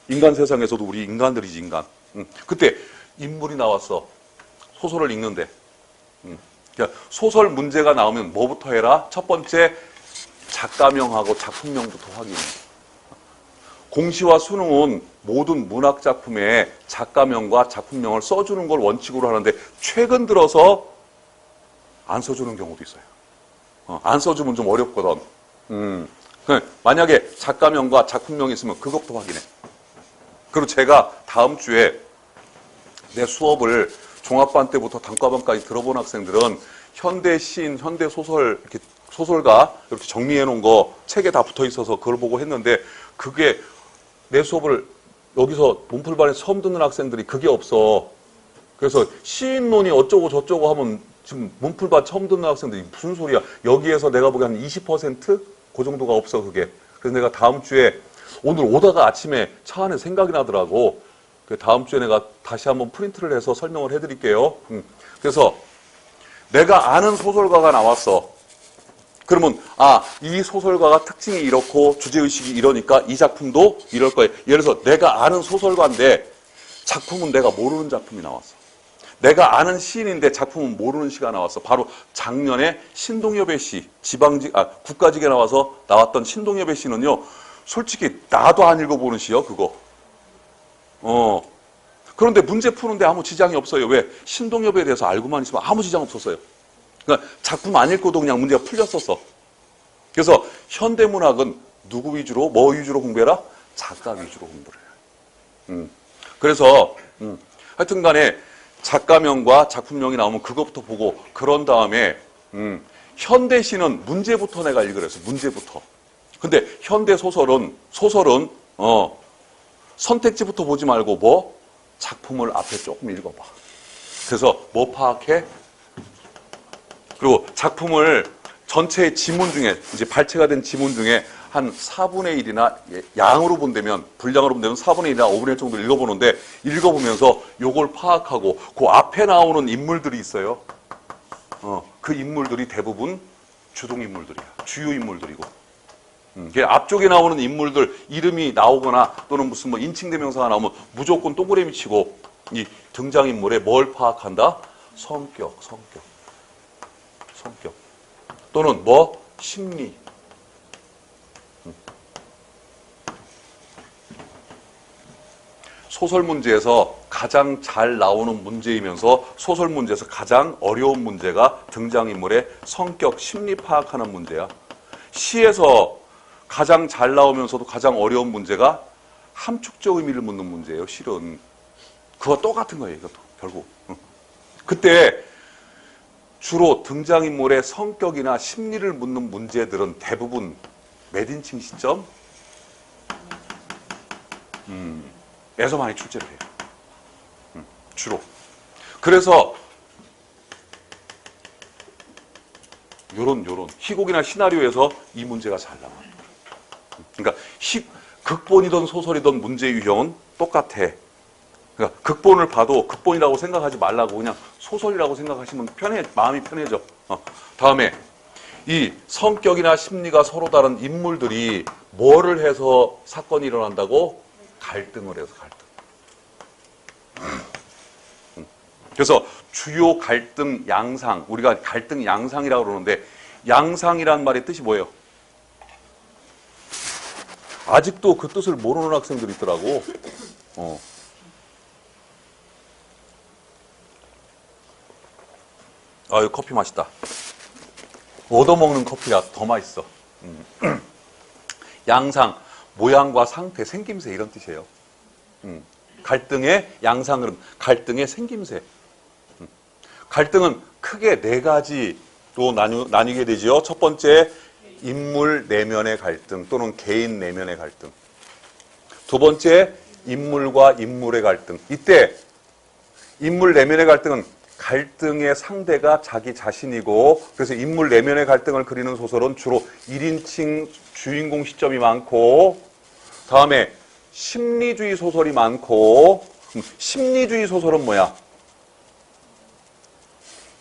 인간 세상에서도 우리 인간들이지, 인간. 그때 인물이 나왔어. 소설을 읽는데. 그러니까 소설 문제가 나오면 뭐부터 해라? 첫 번째, 작가명하고 작품명부터 확인해. 공시와 수능은 모든 문학 작품에 작가명과 작품명을 써주는 걸 원칙으로 하는데 최근 들어서 안 써주는 경우도 있어요. 안 써주면 좀 어렵거든. 만약에 작가명과 작품명이 있으면 그것부터 확인해. 그리고 제가 다음 주에 내 수업을 종합반 때부터 단과반까지 들어본 학생들은 현대 시인, 현대 소설, 이렇게 소설가 이렇게 정리해 놓은 거 책에 다 붙어 있어서 그걸 보고 했는데 그게 내 수업을 여기서 문풀반에 처음 듣는 학생들이 그게 없어. 그래서 시인론이 어쩌고 저쩌고 하면 지금 문풀반 처음 듣는 학생들이 무슨 소리야. 여기에서 내가 보기에 한 20%? 그 정도가 없어, 그게. 그래서 내가 다음 주에 오늘 오다가 아침에 차 안에 생각이 나더라고. 다음 주에 내가 다시 한번 프린트를 해서 설명을 해드릴게요. 그래서 내가 아는 소설가가 나왔어. 그러면 이 소설가가 특징이 이렇고 주제의식이 이러니까 이 작품도 이럴 거예요. 예를 들어서 내가 아는 소설가인데 작품은 내가 모르는 작품이 나왔어. 내가 아는 시인인데 작품은 모르는 시가 나왔어. 바로 작년에 신동엽의 시, 국가직에 나와서 나왔던 신동엽의 시는요. 솔직히 나도 안 읽어보는 시요, 그거. 그런데 문제 푸는데 아무 지장이 없어요. 왜? 신동엽에 대해서 알고만 있으면 아무 지장 없었어요. 그러니까 작품 안 읽고도 그냥 문제가 풀렸었어. 그래서 현대문학은 누구 위주로, 뭐 위주로 공부해라? 작가 위주로 공부를 해요. 그래서 하여튼 간에 작가명과 작품명이 나오면 그것부터 보고 그런 다음에 현대시는 문제부터 내가 읽으랬어. 문제부터. 근데 현대 소설은 선택지부터 보지 말고 뭐? 작품을 앞에 조금 읽어봐. 그래서 뭐 파악해? 그리고 작품을 전체의 지문 중에 이제 발췌가 된 지문 중에 한 4분의 1이나 양으로 본다면 분량으로 본다면 4분의 1이나 5분의 1 정도 읽어보는데 읽어보면서 요걸 파악하고 그 앞에 나오는 인물들이 있어요. 그 인물들이 대부분 주동인물들이야. 주요 인물들이고. 앞쪽에 나오는 인물들 이름이 나오거나 또는 무슨 뭐 인칭대명사가 나오면 무조건 동그라미 치고 이 등장인물의 뭘 파악한다? 성격. 또는 뭐? 심리. 소설 문제에서 가장 잘 나오는 문제이면서 소설 문제에서 가장 어려운 문제가 등장인물의 성격, 심리 파악하는 문제야. 시에서 가장 잘 나오면서도 가장 어려운 문제가 함축적 의미를 묻는 문제예요, 실은. 그거 똑같은 거예요, 이것도, 결국. 그때 주로 등장인물의 성격이나 심리를 묻는 문제들은 대부분 매딘칭 시점 에서 많이 출제를 해요. 주로. 그래서 요런 희곡이나 시나리오에서 이 문제가 잘 나와요. 그러니까 극본이든 소설이든 문제 유형은 똑같아. 그러니까 극본을 봐도 극본이라고 생각하지 말라고 그냥 소설이라고 생각하시면 마음이 편해져. 다음에 이 성격이나 심리가 서로 다른 인물들이 뭐를 해서 사건이 일어난다고? 갈등을 해서 갈등. 그래서 주요 갈등 양상, 우리가 갈등 양상이라고 그러는데 양상이란 말의 뜻이 뭐예요? 아직도 그 뜻을 모르는 학생들이 있더라고. 아유, 커피 맛있다. 얻어먹는 커피가 더 맛있어. 양상, 모양과 상태, 생김새 이런 뜻이에요. 갈등의 양상은 갈등의 생김새. 갈등은 크게 네 가지로 나뉘게 되지요. 첫 번째, 인물 내면의 갈등 또는 개인 내면의 갈등. 두 번째, 인물과 인물의 갈등. 이때 인물 내면의 갈등은 갈등의 상대가 자기 자신이고, 그래서 인물 내면의 갈등을 그리는 소설은 주로 1인칭 주인공 시점이 많고, 다음에 심리주의 소설이 많고, 심리주의 소설은 뭐야?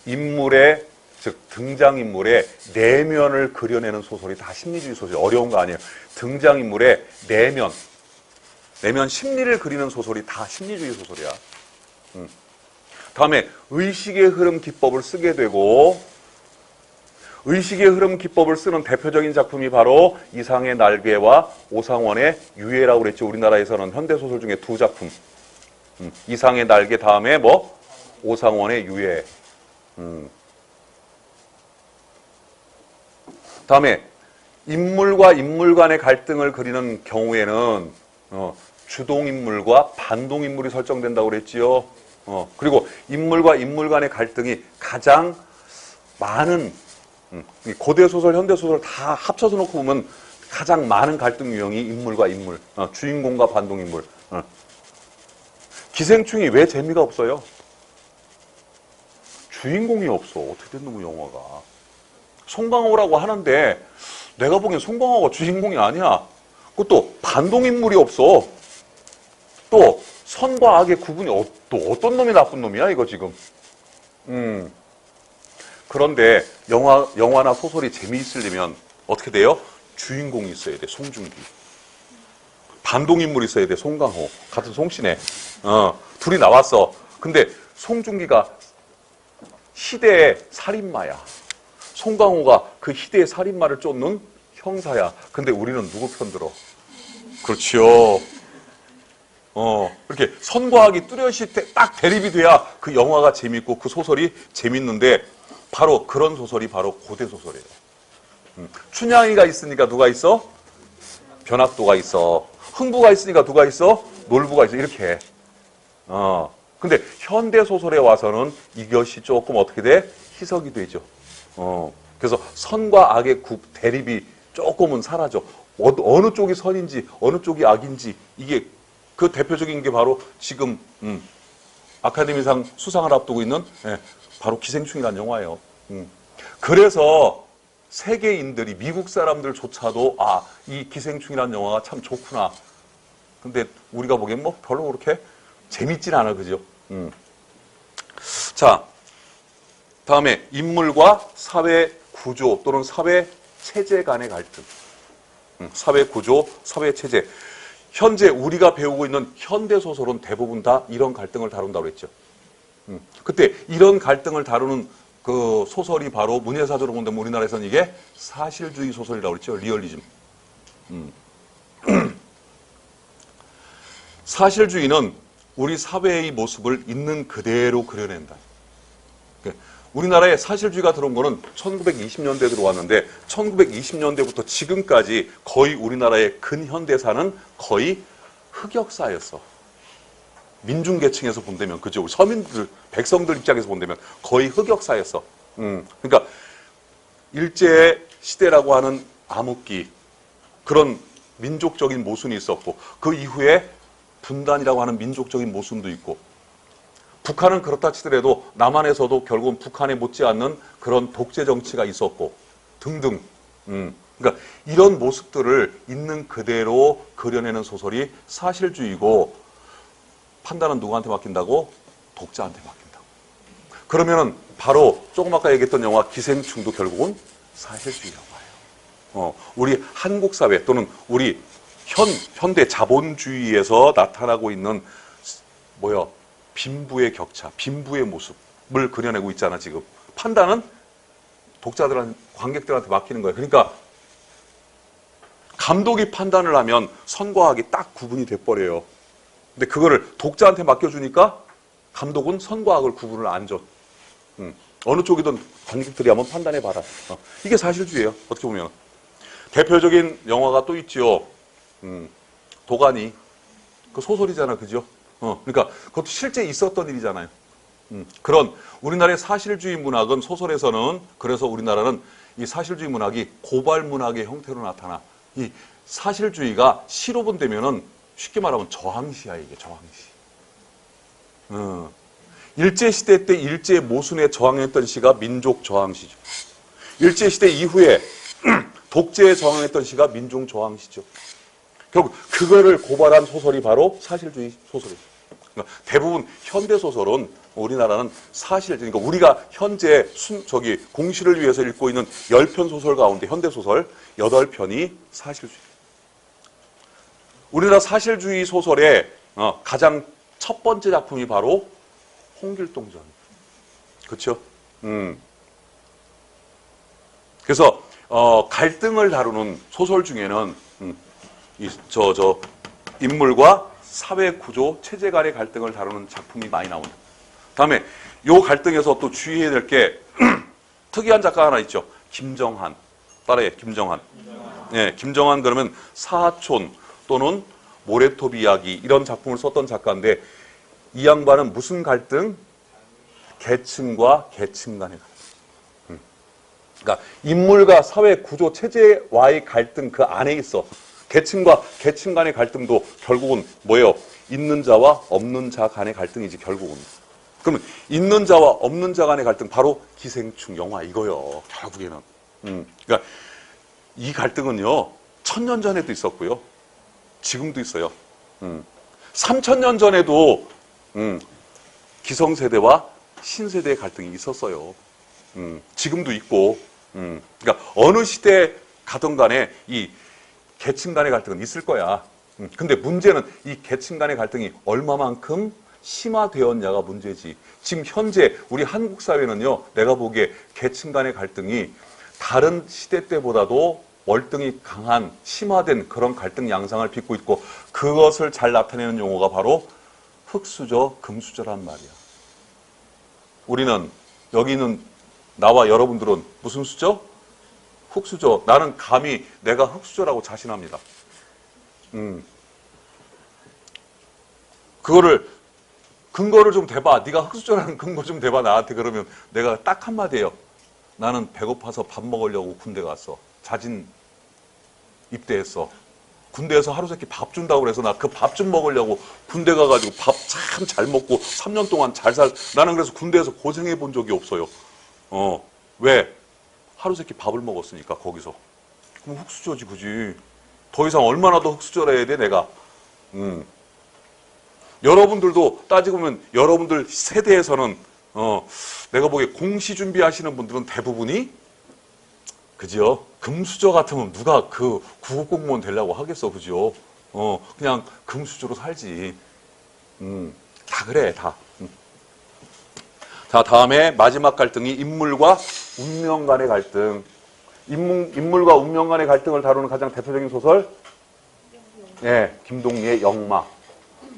인물의, 즉 등장인물의 내면을 그려내는 소설이 다 심리주의 소설. 어려운 거 아니에요. 등장인물의 내면 심리를 그리는 소설이 다 심리주의 소설이야. 다음에 의식의 흐름 기법을 쓰게 되고, 의식의 흐름 기법을 쓰는 대표적인 작품이 바로 이상의 날개와 오상원의 유해라고 그랬죠. 우리나라에서는 현대소설 중에 두 작품. 이상의 날개 다음에 뭐? 오상원의 유해. 다음에 인물과 인물 간의 갈등을 그리는 경우에는 주동인물과 반동인물이 설정된다고 그랬지요. 그리고 인물과 인물 간의 갈등이 가장 많은 고대소설, 현대소설 다 합쳐서 놓고 보면 가장 많은 갈등 유형이 인물과 인물, 주인공과 반동인물. 기생충이 왜 재미가 없어요? 주인공이 없어. 어떻게 된 놈의 영화가. 송강호라고 하는데 내가 보기엔 송강호가 주인공이 아니야. 그것도 반동인물이 없어. 또 선과 악의 구분이 또 어떤 놈이 나쁜 놈이야 이거 지금. 그런데 영화나 소설이 재미있으려면 어떻게 돼요? 주인공이 있어야 돼. 송중기. 반동인물이 있어야 돼. 송강호. 같은 송씨네. 둘이 나왔어. 근데 송중기가 희대의 살인마야. 송강호가 그 희대의 살인마를 쫓는 형사야. 근데 우리는 누구 편 들어? 그렇지요. 이렇게 선과 악이 뚜렷이 딱 대립이 돼야 그 영화가 재밌고 그 소설이 재밌는데 바로 그런 소설이 바로 고대 소설이에요. 춘향이가 있으니까 누가 있어? 변학도가 있어. 흥부가 있으니까 누가 있어? 놀부가 있어. 이렇게. 근데 현대 소설에 와서는 이것이 조금 어떻게 돼? 희석이 되죠. 그래서 선과 악의 대립이 조금은 사라져. 어느 쪽이 선인지 어느 쪽이 악인지 이게 그 대표적인 게 바로 지금 아카데미상 수상을 앞두고 있는 바로 기생충이라는 영화예요. 그래서 세계인들이 미국 사람들조차도 이 기생충이라는 영화가 참 좋구나. 근데 우리가 보기엔 뭐 별로 그렇게 재밌진 않아, 그죠? 자, 다음에 인물과 사회 구조 또는 사회 체제 간의 갈등. 사회 구조, 사회 체제. 현재 우리가 배우고 있는 현대 소설은 대부분 다 이런 갈등을 다룬다고 했죠. 그때 이런 갈등을 다루는 그 소설이 바로 문예사조로 본다면 우리나라에서는 이게 사실주의 소설이라고 그랬죠. 리얼리즘. 사실주의는 우리 사회의 모습을 있는 그대로 그려낸다. 우리나라에 사실주의가 들어온 거는 1920년대에 들어왔는데 1920년대부터 지금까지 거의 우리나라의 근현대사는 거의 흑역사였어. 민중계층에서 본다면, 그죠? 서민들, 백성들 입장에서 본다면 거의 흑역사였어. 그러니까 일제시대라고 하는 암흑기, 그런 민족적인 모순이 있었고 그 이후에 분단이라고 하는 민족적인 모순도 있고 북한은 그렇다 치더라도 남한에서도 결국은 북한에 못지않는 그런 독재 정치가 있었고 등등. 그러니까 이런 모습들을 있는 그대로 그려내는 소설이 사실주의고 판단은 누구한테 맡긴다고? 독자한테 맡긴다고. 그러면은 바로 조금 아까 얘기했던 영화 기생충도 결국은 사실주의 영화예요. 우리 한국 사회 또는 우리 현대 자본주의에서 나타나고 있는 빈부의 격차, 빈부의 모습을 그려내고 있잖아, 지금. 판단은 독자들한테, 관객들한테 맡기는 거예요. 그러니까 감독이 판단을 하면 선과 악이 딱 구분이 돼버려요. 근데 그거를 독자한테 맡겨주니까 감독은 선과 악을 구분을 안 줘. 어느 쪽이든 관객들이 한번 판단해봐라. 이게 사실주의예요, 어떻게 보면. 대표적인 영화가 또 있죠. 도가니. 그 소설이잖아, 그죠? 그러니까 그것도 실제 있었던 일이잖아요. 그런 우리나라의 사실주의 문학은 소설에서는, 그래서 우리나라는 이 사실주의 문학이 고발 문학의 형태로 나타나. 이 사실주의가 시로 본다면은 쉽게 말하면 저항시야, 이게 저항시. 일제시대 때 일제 모순에 저항했던 시가 민족 저항시죠. 일제시대 이후에 독재에 저항했던 시가 민족 저항시죠. 결국 그거를 고발한 소설이 바로 사실주의 소설이죠. 그러니까 대부분 현대 소설은 우리나라는 그러니까 우리가 현재 공시를 위해서 읽고 있는 10편 소설 가운데 현대 소설 8편이 사실주의. 우리나라 사실주의 소설의 가장 첫 번째 작품이 바로 홍길동전. 그렇죠? 그래서 갈등을 다루는 소설 중에는 인물과 사회 구조, 체제 간의 갈등을 다루는 작품이 많이 나옵니다. 다음에 요 갈등에서 또 주의해야 될 게 특이한 작가 하나 있죠. 김정한. 따라해, 김정한. 네, 김정한 그러면 사하촌 또는 모래톱 이야기 이런 작품을 썼던 작가인데 이 양반은 무슨 갈등? 계층과 계층 간의 갈등. 그러니까 인물과 사회 구조 체제와의 갈등 그 안에 있어. 계층과 계층 간의 갈등도 결국은 뭐예요? 있는 자와 없는 자 간의 갈등이지 결국은. 그러면 있는 자와 없는 자 간의 갈등 바로 기생충 영화 이거요. 결국에는. 그러니까 이 갈등은요. 1000년 전에도 있었고요. 지금도 있어요. 3000년 전에도 기성세대와 신세대의 갈등이 있었어요. 지금도 있고. 그러니까 어느 시대에 가든 간에 이 계층 간의 갈등은 있을 거야. 근데 문제는 이 계층 간의 갈등이 얼마만큼 심화되었냐가 문제지. 지금 현재 우리 한국 사회는요. 내가 보기에 계층 간의 갈등이 다른 시대 때보다도 월등히 강한 심화된 그런 갈등 양상을 빚고 있고 그것을 잘 나타내는 용어가 바로 흑수저, 금수저란 말이야. 우리는 여기 있는 나와 여러분들은 무슨 수저? 흑수저. 나는 감히 내가 흑수저라고 자신합니다. 그거를 근거를 좀 대봐. 네가 흑수저라는 근거 좀 대봐 나한테. 그러면 내가 딱 한마디예요. 나는 배고파서 밥 먹으려고 군대 갔어. 자진 입대했어. 군대에서 하루 세끼 밥 준다고 그래서 나 그 밥 좀 먹으려고 군대 가가지고 밥 참 잘 먹고 3년 동안 나는 그래서 군대에서 고생해 본 적이 없어요. 왜? 하루 세끼 밥을 먹었으니까 거기서. 그럼 흑수저지 그지. 더 이상 얼마나 더 흑수저라 해야 돼 내가. 여러분들도 따지고 보면 여러분들 세대에서는 내가 보기에 공시 준비하시는 분들은 대부분이 그죠? 금수저 같으면 누가 그 구급공무원 되려고 하겠어, 그죠? 그냥 금수저로 살지. 다 그래, 다. 자, 다음에 마지막 갈등이 인물과 운명 간의 갈등. 인물과 운명 간의 갈등을 다루는 가장 대표적인 소설? 예, 김동리의 영마.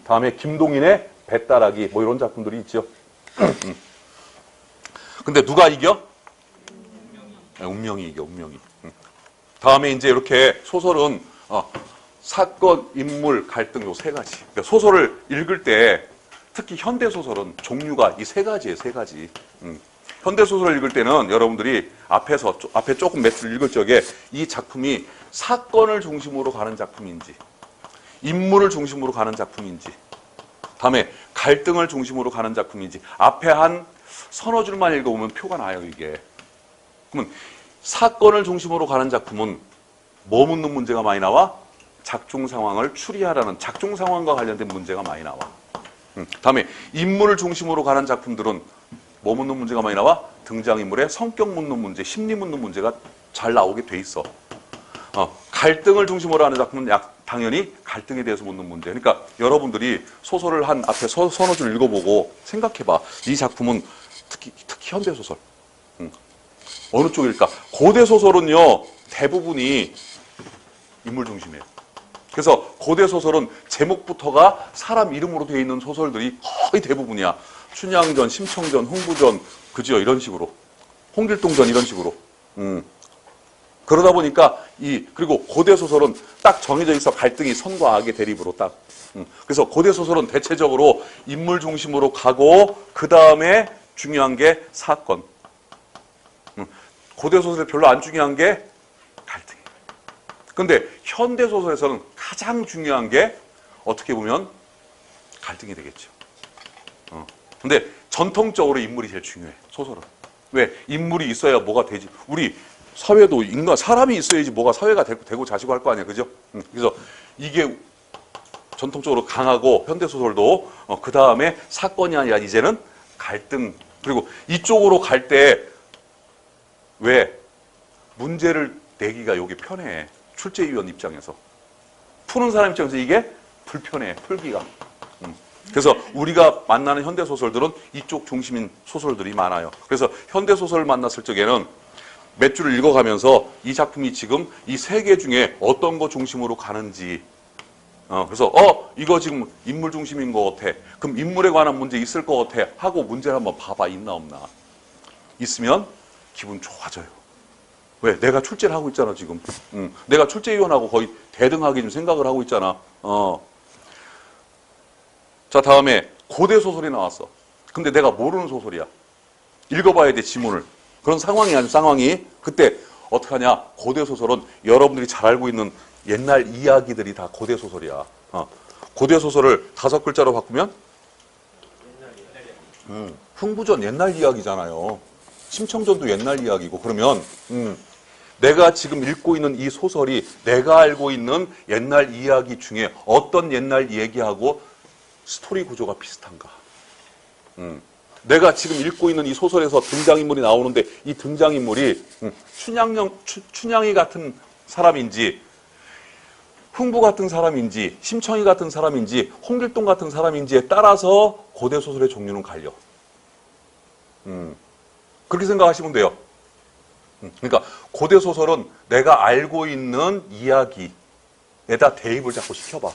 다음에 김동인의 배따라기. 뭐 이런 작품들이 있죠. 근데 누가 이겨? 운명이 이겨, 운명이. 다음에 이제 이렇게 소설은 사건, 인물, 갈등 요 세 가지. 그러니까 소설을 읽을 때 특히 현대 소설은 종류가 이 세 가지예요, 세 가지. 현대 소설을 읽을 때는 여러분들이 앞에 조금 몇 줄 읽을 적에 이 작품이 사건을 중심으로 가는 작품인지, 인물을 중심으로 가는 작품인지, 다음에 갈등을 중심으로 가는 작품인지 앞에 한 서너 줄만 읽어보면 표가 나요, 이게. 그러면 사건을 중심으로 가는 작품은 뭐 묻는 문제가 많이 나와? 작중 상황을 추리하라는 작중 상황과 관련된 문제가 많이 나와. 다음에 인물을 중심으로 가는 작품들은 뭐 묻는 문제가 많이 나와? 등장인물의 성격 묻는 문제, 심리 묻는 문제가 잘 나오게 돼 있어. 갈등을 중심으로 하는 작품은 당연히 갈등에 대해서 묻는 문제. 그러니까 여러분들이 소설을 한 앞에 서너 줄 읽어보고 생각해봐. 이 작품은 특히 현대 소설. 어느 쪽일까? 고대 소설은요, 대부분이 인물 중심이에요. 그래서 고대 소설은 제목부터가 사람 이름으로 되어 있는 소설들이 거의 대부분이야. 춘향전, 심청전, 흥부전, 그죠? 이런 식으로. 홍길동전 이런 식으로. 그러다 보니까 그리고 고대 소설은 딱 정해져 있어. 갈등이 선과 악의 대립으로 딱. 그래서 고대 소설은 대체적으로 인물 중심으로 가고 그 다음에 중요한 게 사건. 고대 소설에 별로 안 중요한 게 갈등이에요. 근데 현대 소설에서는 가장 중요한 게 어떻게 보면 갈등이 되겠죠. 근데 전통적으로 인물이 제일 중요해, 소설은. 왜? 인물이 있어야 뭐가 되지. 우리 사회도 인간, 사람이 있어야지 뭐가 사회가 되고 자시고 할 거 아니야, 그죠? 그래서 이게 전통적으로 강하고 현대소설도 그 다음에 사건이 아니라 이제는 갈등. 그리고 이쪽으로 갈 때 왜? 문제를 내기가 여기 편해. 출제위원 입장에서. 푸는 사람 입장에서 이게 불편해, 풀기가. 그래서 우리가 만나는 현대소설들은 이쪽 중심인 소설들이 많아요. 그래서 현대소설을 만났을 적에는 몇 줄을 읽어가면서 이 작품이 지금 이 세 개 중에 어떤 거 중심으로 가는지, 그래서 이거 지금 인물 중심인 것 같아. 그럼 인물에 관한 문제 있을 것 같아 하고 문제를 한번 봐봐. 있나 없나. 있으면 기분 좋아져요. 왜? 내가 출제를 하고 있잖아 지금. 내가 출제위원하고 거의 대등하게 좀 생각을 하고 있잖아. 자, 다음에 고대 소설이 나왔어. 근데 내가 모르는 소설이야. 읽어봐야 돼, 지문을. 그런 상황이 아닌 상황이. 그때 어떡하냐. 고대 소설은 여러분들이 잘 알고 있는 옛날 이야기들이 다 고대 소설이야. 고대 소설을 5글자로 바꾸면? 흥부전 옛날 이야기잖아요. 심청전도 옛날 이야기고. 그러면 내가 지금 읽고 있는 이 소설이 내가 알고 있는 옛날 이야기 중에 어떤 옛날 얘기하고 스토리 구조가 비슷한가? 내가 지금 읽고 있는 이 소설에서 등장인물이 나오는데 이 등장인물이 춘향이 같은 사람인지 흥부 같은 사람인지 심청이 같은 사람인지 홍길동 같은 사람인지에 따라서 고대 소설의 종류는 갈려. 그렇게 생각하시면 돼요. 그러니까 고대 소설은 내가 알고 있는 이야기에다 대입을 자꾸 시켜봐.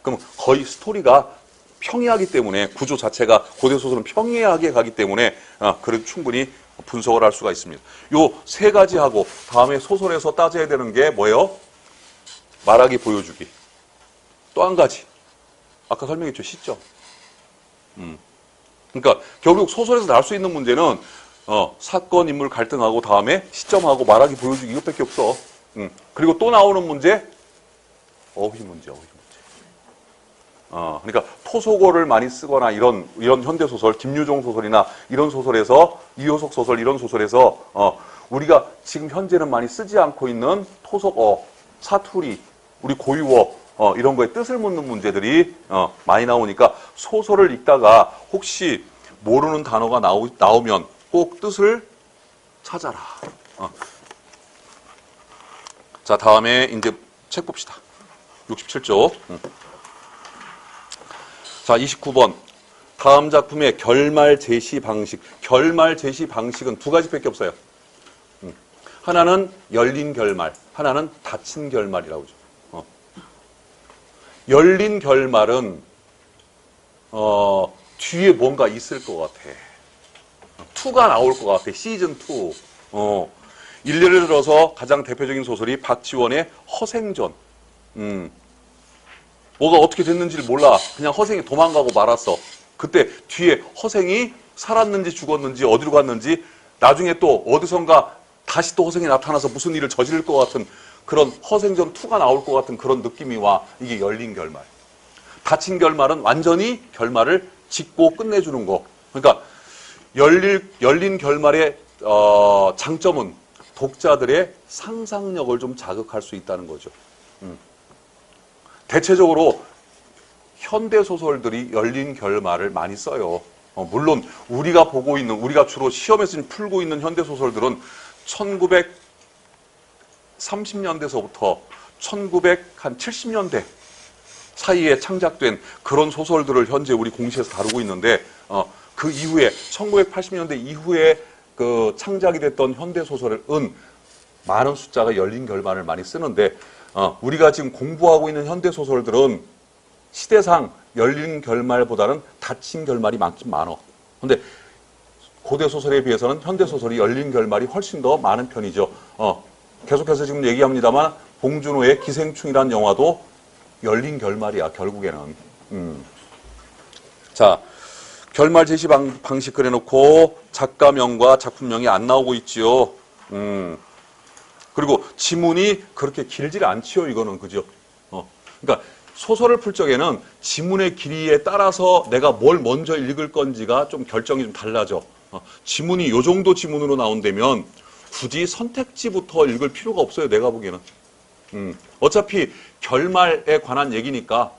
그럼 거의 스토리가 평이하기 때문에 구조 자체가 고대 소설은 평이하게 가기 때문에 그래도 충분히 분석을 할 수가 있습니다. 요 세 가지 하고 다음에 소설에서 따져야 되는 게 뭐예요? 말하기 보여주기. 또 한 가지. 아까 설명했죠. 시점. 그러니까 결국 소설에서 나올 수 있는 문제는 사건, 인물 갈등하고 다음에 시점하고 말하기 보여주기 이것밖에 없어. 그리고 또 나오는 문제? 어휘 문제. 그러니까 토속어를 많이 쓰거나 이런 현대소설, 김유종 소설이나 이런 소설에서, 이효석 소설 이런 소설에서 우리가 지금 현재는 많이 쓰지 않고 있는 토속어, 사투리, 우리 고유어 이런 거에 뜻을 묻는 문제들이 많이 나오니까 소설을 읽다가 혹시 모르는 단어가 나오면 꼭 뜻을 찾아라. 자, 다음에 이제 책 봅시다. 67쪽. 자, 29번. 다음 작품의 결말 제시 방식. 결말 제시 방식은 두 가지밖에 없어요. 하나는 열린 결말, 하나는 닫힌 결말이라고 하죠. 열린 결말은 뒤에 뭔가 있을 것 같아. 2가 나올 것 같아. 시즌 2. 예를 들어서 가장 대표적인 소설이 박지원의 허생전. 뭐가 어떻게 됐는지를 몰라. 그냥 허생이 도망가고 말았어. 그때 뒤에 허생이 살았는지 죽었는지 어디로 갔는지 나중에 또 어디선가 다시 또 허생이 나타나서 무슨 일을 저지를 것 같은 그런 허생전 2가 나올 것 같은 그런 느낌이 와. 이게 열린 결말. 닫힌 결말은 완전히 결말을 짓고 끝내주는 거. 그러니까 열린 결말의 장점은 독자들의 상상력을 좀 자극할 수 있다는 거죠. 대체적으로 현대소설들이 열린 결말을 많이 써요. 물론 우리가 보고 있는, 우리가 주로 시험에서 풀고 있는 현대소설들은 1930년대서부터 1970년대 사이에 창작된 그런 소설들을 현재 우리 공시에서 다루고 있는데 그 이후에 1980년대 이후에 그 창작이 됐던 현대소설은 많은 숫자가 열린 결말을 많이 쓰는데 우리가 지금 공부하고 있는 현대소설들은 시대상 열린 결말보다는 닫힌 결말이 많긴 많아. 근데 고대 소설에 비해서는 현대소설이 열린 결말이 훨씬 더 많은 편이죠. 계속해서 지금 얘기합니다만 봉준호의 기생충이라는 영화도 열린 결말이야, 결국에는. 자, 결말 제시 방식 그려놓고 작가명과 작품명이 안 나오고 있지요. 그리고 지문이 그렇게 길지 않지요, 이거는. 그죠? 그러니까 소설을 풀 적에는 지문의 길이에 따라서 내가 뭘 먼저 읽을 건지가 좀 결정이 좀 달라져. 지문이 요 정도 지문으로 나온다면 굳이 선택지부터 읽을 필요가 없어요, 내가 보기에는. 어차피 결말에 관한 얘기니까.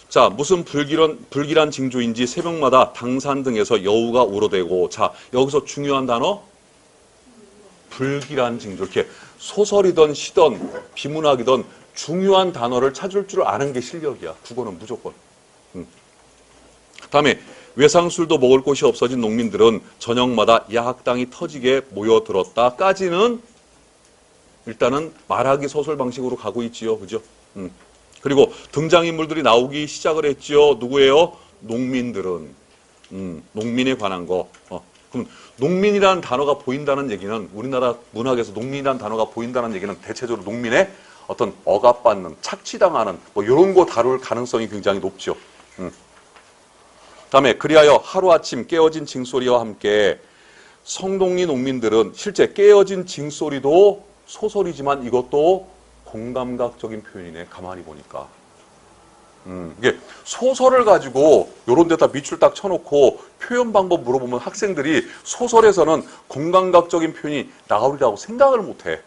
자, 무슨 불길한 징조인지 새벽마다 당산 등에서 여우가 우러대고. 자, 여기서 중요한 단어 불길한 징조. 이렇게 소설이든 시든 비문학이든 중요한 단어를 찾을 줄 아는 게 실력이야. 국어는 무조건. 다음에 외상술도 먹을 곳이 없어진 농민들은 저녁마다 야학당이 터지게 모여들었다까지는 일단은 말하기 소설 방식으로 가고 있지요. 그죠? 그리고 등장인물들이 나오기 시작을 했지요. 누구예요? 농민들은. 농민에 관한 거. 그럼 농민이라는 단어가 보인다는 얘기는, 우리나라 문학에서 농민이라는 단어가 보인다는 얘기는 대체적으로 농민의 어떤 억압받는, 착취당하는 뭐 이런 거 다룰 가능성이 굉장히 높죠. 다음에 그리하여 하루아침 깨어진 징소리와 함께 성동리 농민들은, 실제 깨어진 징소리도 소설이지만 이것도 공감각적인 표현이네. 가만히 보니까. 이게 소설을 가지고 요런 데다 밑줄 딱 쳐놓고 표현 방법 물어보면 학생들이 소설에서는 공감각적인 표현이 나오리라고 생각을 못해.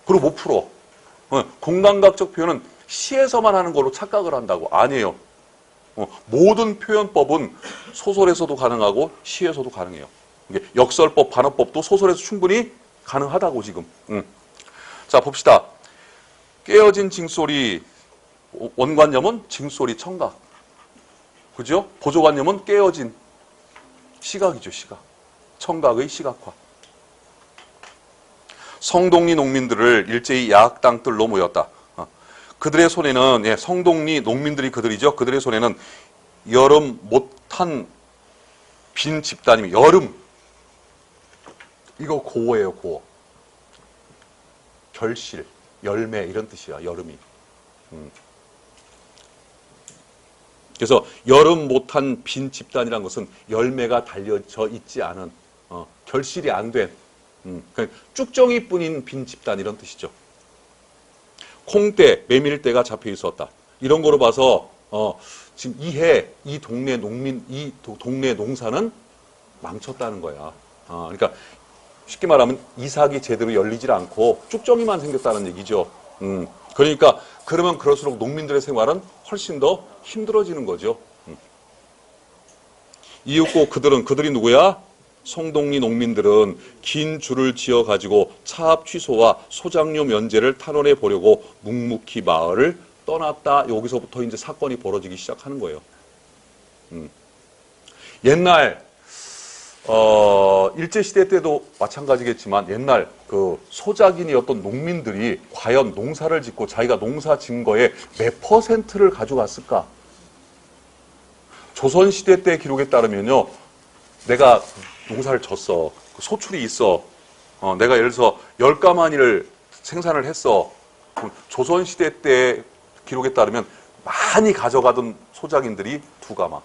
그리고 못 풀어. 공감각적 표현은 시에서만 하는 걸로 착각을 한다고. 아니에요. 모든 표현법은 소설에서도 가능하고 시에서도 가능해요. 이게 역설법, 반어법도 소설에서 충분히 가능하다고 지금. 자, 봅시다. 깨어진 징소리, 원관념은 징소리 청각. 그죠? 보조관념은 깨어진 시각이죠, 시각. 청각의 시각화. 성동리 농민들을 일제히 야학당들로 모였다. 그들의 손에는, 예, 성동리 농민들이 그들이죠. 그들의 손에는 여름 못한 빈 집단이며, 여름. 이거 고어예요, 고어. 결실, 열매 이런 뜻이야, 여름이. 그래서 여름 못한 빈 집단이라는 것은 열매가 달려져 있지 않은, 결실이 안 된, 쭉정이뿐인 빈 집단 이런 뜻이죠. 콩대, 메밀대가 잡혀 있었다. 이런 거로 봐서 지금 이 동네 농민, 이 동네 농사는 망쳤다는 거야. 그러니까 쉽게 말하면 이삭이 제대로 열리질 않고 쭉정이만 생겼다는 얘기죠. 그러니까 그러면 그럴수록 농민들의 생활은 훨씬 더 힘들어지는 거죠. 이윽고 그들이 누구야? 성동리 농민들은 긴 줄을 지어가지고 차압 취소와 소장료 면제를 탄원해 보려고 묵묵히 마을을 떠났다. 여기서부터 이제 사건이 벌어지기 시작하는 거예요. 옛날 일제시대 때도 마찬가지겠지만 옛날 그 소작인이었던 농민들이 과연 농사를 짓고 자기가 농사 진 거에 몇 퍼센트를 가져갔을까? 조선시대 때 기록에 따르면요, 내가 농사를 졌어. 소출이 있어. 내가 예를 들어서 10가마니를 생산을 했어. 조선시대 때 기록에 따르면 많이 가져가던 소작인들이 2가마.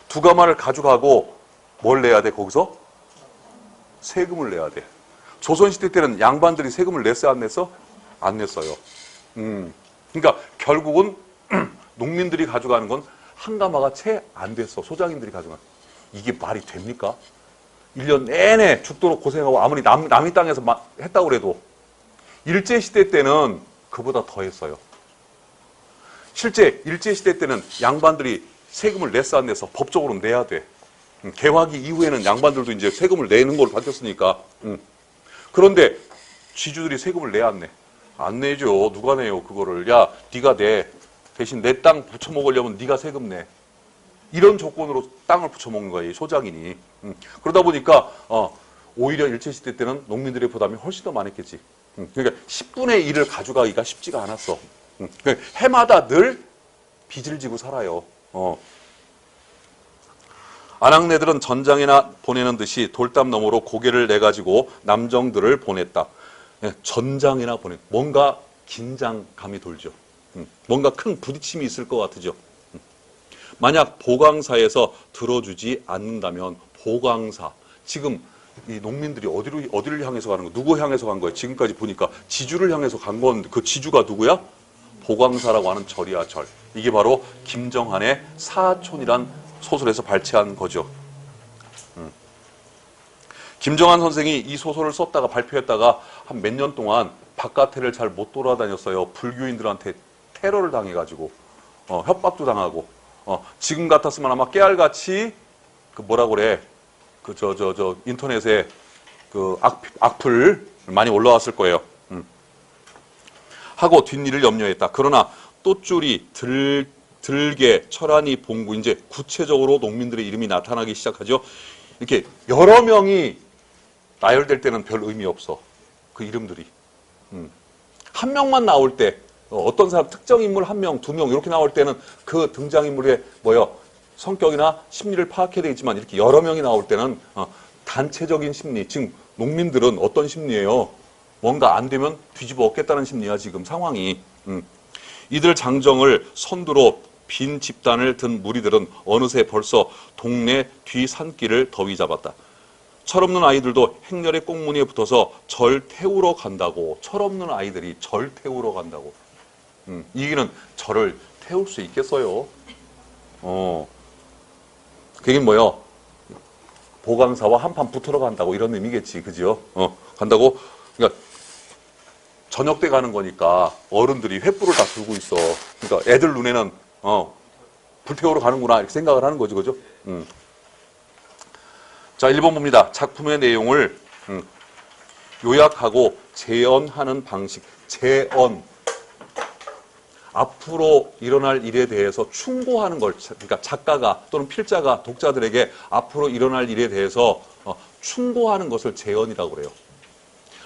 2가마를 가져가고 뭘 내야 돼, 거기서? 세금을 내야 돼. 조선시대 때는 양반들이 세금을 냈어, 안 냈어? 안 냈어요. 그러니까 결국은 농민들이 가져가는 건 1가마가 채 안 됐어. 소장인들이 가져간. 이게 말이 됩니까? 1년 내내 죽도록 고생하고 아무리 남의 땅에서 했다고 그래도 일제시대 때는 그보다 더 했어요. 실제 일제시대 때는 양반들이 세금을 냈어 안 냈어? 법적으로 내야 돼. 개화기 이후에는 양반들도 이제 세금을 내는 걸로 바뀌었으니까. 그런데 쥐주들이 세금을 내야 안 내? 안 내죠. 누가 내요 그거를. 야, 네가 내. 대신 내 땅 붙여먹으려면 네가 세금 내. 이런 조건으로 땅을 붙여먹는 거예요, 소작인이. 그러다 보니까 오히려 일제시대 때는 농민들의 부담이 훨씬 더 많았겠지. 그러니까 10분의 1을 가져가기가 쉽지가 않았어. 그러니까 해마다 늘 빚을 지고 살아요. 아낙네들은 전장이나 보내는 듯이 돌담 너머로 고개를 내가지고 남정들을 보냈다. 전장이나 보내. 뭔가 긴장감이 돌죠. 뭔가 큰 부딪힘이 있을 것 같으죠. 만약 보강사에서 들어주지 않는다면 보강사, 지금 이 농민들이 어디를 향해서 가는 거, 누구 향해서 간 거예요? 지금까지 보니까 지주를 향해서 간 건데 그 지주가 누구야? 보광사라고 하는 절이야, 절. 이게 바로 김정한의 사촌이란 소설에서 발췌한 거죠. 김정한 선생이 이 소설을 썼다가 발표했다가 한 몇 년 동안 바깥에를 잘 못 돌아다녔어요. 불교인들한테 테러를 당해가지고 협박도 당하고 지금 같았으면 아마 깨알같이 그 뭐라 그래 그 인터넷에 그 악플 많이 올라왔을 거예요. 하고 뒷일을 염려했다. 그러나 또쭈리, 들개, 철안이, 봉구 이제 구체적으로 농민들의 이름이 나타나기 시작하죠. 이렇게 여러 명이 나열될 때는 별 의미 없어. 그 이름들이. 한 명만 나올 때 어떤 사람 특정 인물 한 명, 두 명 이렇게 나올 때는 그 등장인물의 성격이나 심리를 파악해야 되겠지만 이렇게 여러 명이 나올 때는 단체적인 심리. 지금 농민들은 어떤 심리예요? 뭔가 안 되면 뒤집어 엎겠다는 심리야 지금 상황이. 이들 장정을 선두로 빈 집단을 든 무리들은 어느새 벌써 동네 뒤 산길을 더위 잡았다. 철없는 아이들도 행렬의 꽁무니에 붙어서 절 태우러 간다고. 철없는 아이들이 절 태우러 간다고. 이 얘기는 절을 태울 수 있겠어요? 그게 뭐요? 보강사와 한판 붙으러 간다고 이런 의미겠지, 그죠? 간다고. 그러니까 저녁 때 가는 거니까 어른들이 횃불을 다 들고 있어. 그러니까 애들 눈에는 불태우러 가는구나 이렇게 생각을 하는 거죠, 그죠? 자, 1번 봅니다. 작품의 내용을 요약하고 재현하는 방식. 재현. 앞으로 일어날 일에 대해서 충고하는 걸, 그러니까 작가가 또는 필자가 독자들에게 앞으로 일어날 일에 대해서 충고하는 것을 재현이라고 그래요.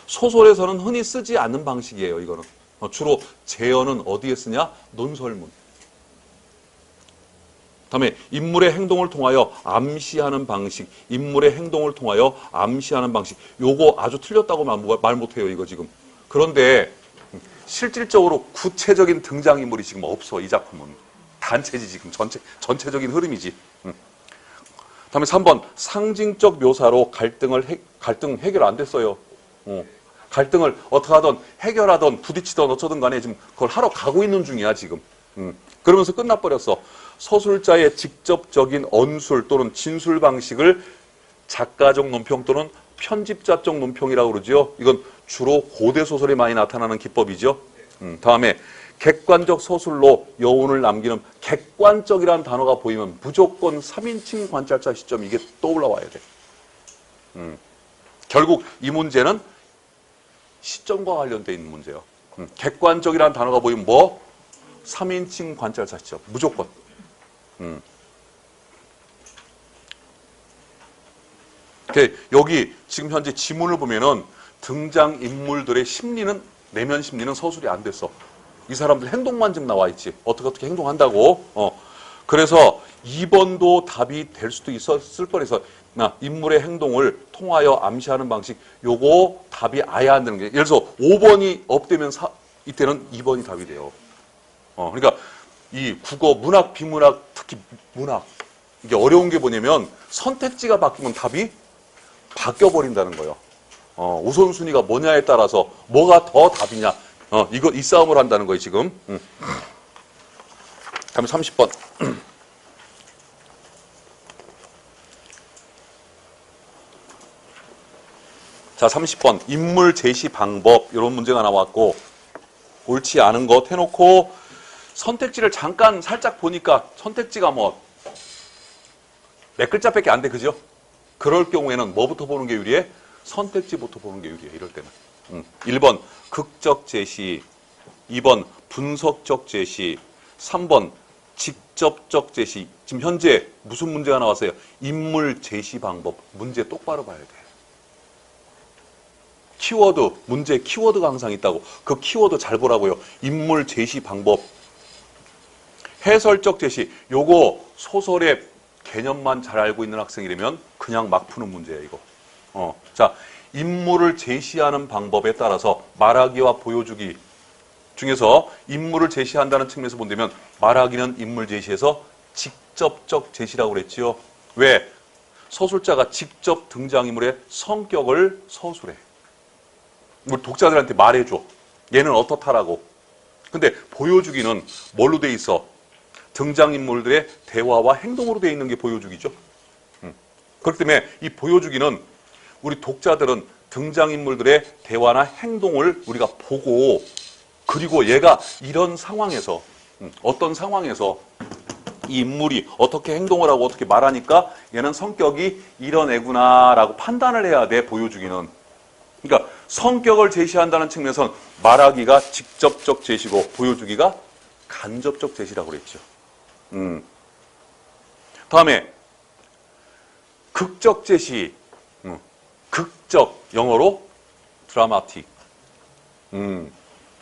소설에서는 흔히 쓰지 않는 방식이에요, 이거는. 주로 재현은 어디에 쓰냐? 논설문. 다음에 인물의 행동을 통하여 암시하는 방식, 인물의 행동을 통하여 암시하는 방식. 요거 아주 틀렸다고 말 못해요, 이거 지금. 그런데 실질적으로 구체적인 등장인물이 지금 없어, 이 작품은. 단체지, 지금. 전체적인 흐름이지. 다음에 3번, 상징적 묘사로 갈등 해결 안 됐어요. 갈등을 어떻게 하든 해결하든 부딪히든 어쩌든 간에 지금 그걸 하러 가고 있는 중이야, 지금. 그러면서 끝나버렸어. 서술자의 직접적인 언술 또는 진술 방식을 작가적 논평 또는 편집자적 논평이라고 그러죠. 이건 주로 고대 소설에 많이 나타나는 기법이죠. 다음에 객관적 서술로 여운을 남기는 객관적이라는 단어가 보이면 무조건 3인칭 관찰자 시점 이게 떠올라와야 돼. 결국 이 문제는 시점과 관련되어 있는 문제예요. 객관적이라는 단어가 보이면 뭐? 3인칭 관찰자 시점. 무조건. 여기 지금 현재 지문을 보면은 등장인물들의 심리는, 내면 심리는 서술이 안 됐어. 이 사람들 행동만 지금 나와 있지. 어떻게 행동한다고. 그래서 2번도 답이 될 수도 있었을 뻔해서 인물의 행동을 통하여 암시하는 방식, 요거 답이 아예 안 되는 게, 예를 들어서 5번이 업되면 이때는 2번이 답이 돼요. 그러니까 이 국어, 문학, 비문학, 특히 문학, 이게 어려운 게 뭐냐면 선택지가 바뀌면 답이 바뀌어버린다는 거예요. 우선순위가 뭐냐에 따라서 뭐가 더 답이냐, 이 싸움을 한다는 거예요, 지금. 다음에 30번. 자, 30번. 인물 제시 방법. 이런 문제가 나왔고, 옳지 않은 것 해놓고, 선택지를 잠깐 살짝 보니까 선택지가 몇 글자밖에 안 돼, 그죠? 그럴 경우에는 뭐부터 보는 게 유리해? 선택지부터 보는 게 유리해, 이럴 때는. 1번, 극적 제시. 2번, 분석적 제시. 3번, 직접적 제시. 지금 현재 무슨 문제가 나왔어요? 인물 제시 방법. 문제 똑바로 봐야 돼. 키워드, 문제 키워드가 항상 있다고. 그 키워드 잘 보라고요. 인물 제시 방법. 해설적 제시. 요거 소설의 개념만 잘 알고 있는 학생이라면 그냥 막 푸는 문제예요, 이거. 자, 인물을 제시하는 방법에 따라서 말하기와 보여주기 중에서 인물을 제시한다는 측면에서 본다면 말하기는 인물 제시에서 직접적 제시라고 그랬지요. 왜? 서술자가 직접 등장인물의 성격을 서술해. 우리 독자들한테 말해줘. 얘는 어떻다라고. 근데 보여주기는 뭘로 돼 있어? 등장인물들의 대화와 행동으로 돼 있는 게 보여주기죠. 그렇기 때문에 이 보여주기는 우리 독자들은 등장인물들의 대화나 행동을 우리가 보고, 그리고 얘가 이런 상황에서, 어떤 상황에서 이 인물이 어떻게 행동을 하고 어떻게 말하니까 얘는 성격이 이런 애구나 라고 판단을 해야 돼, 보여주기는. 그러니까 성격을 제시한다는 측면에서는 말하기가 직접적 제시고 보여주기가 간접적 제시라고 그랬죠. 다음에 극적 제시, 극적, 영어로 드라마틱.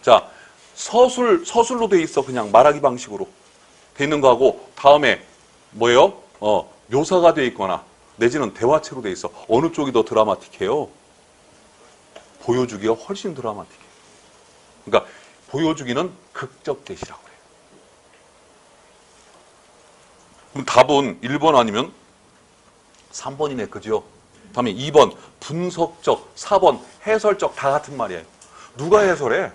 자, 서술로 돼 있어. 그냥 말하기 방식으로 돼 있는 거하고, 다음에 뭐예요? 묘사가 돼 있거나 내지는 대화체로 돼 있어. 어느 쪽이 더 드라마틱해요? 보여주기가 훨씬 드라마틱해. 그러니까 보여주기는 극적 제시라고 그래요. 그럼 답은 1번 아니면 3번이네, 그죠? 다음에 2번 분석적, 4번 해설적, 다 같은 말이에요. 누가 해설해?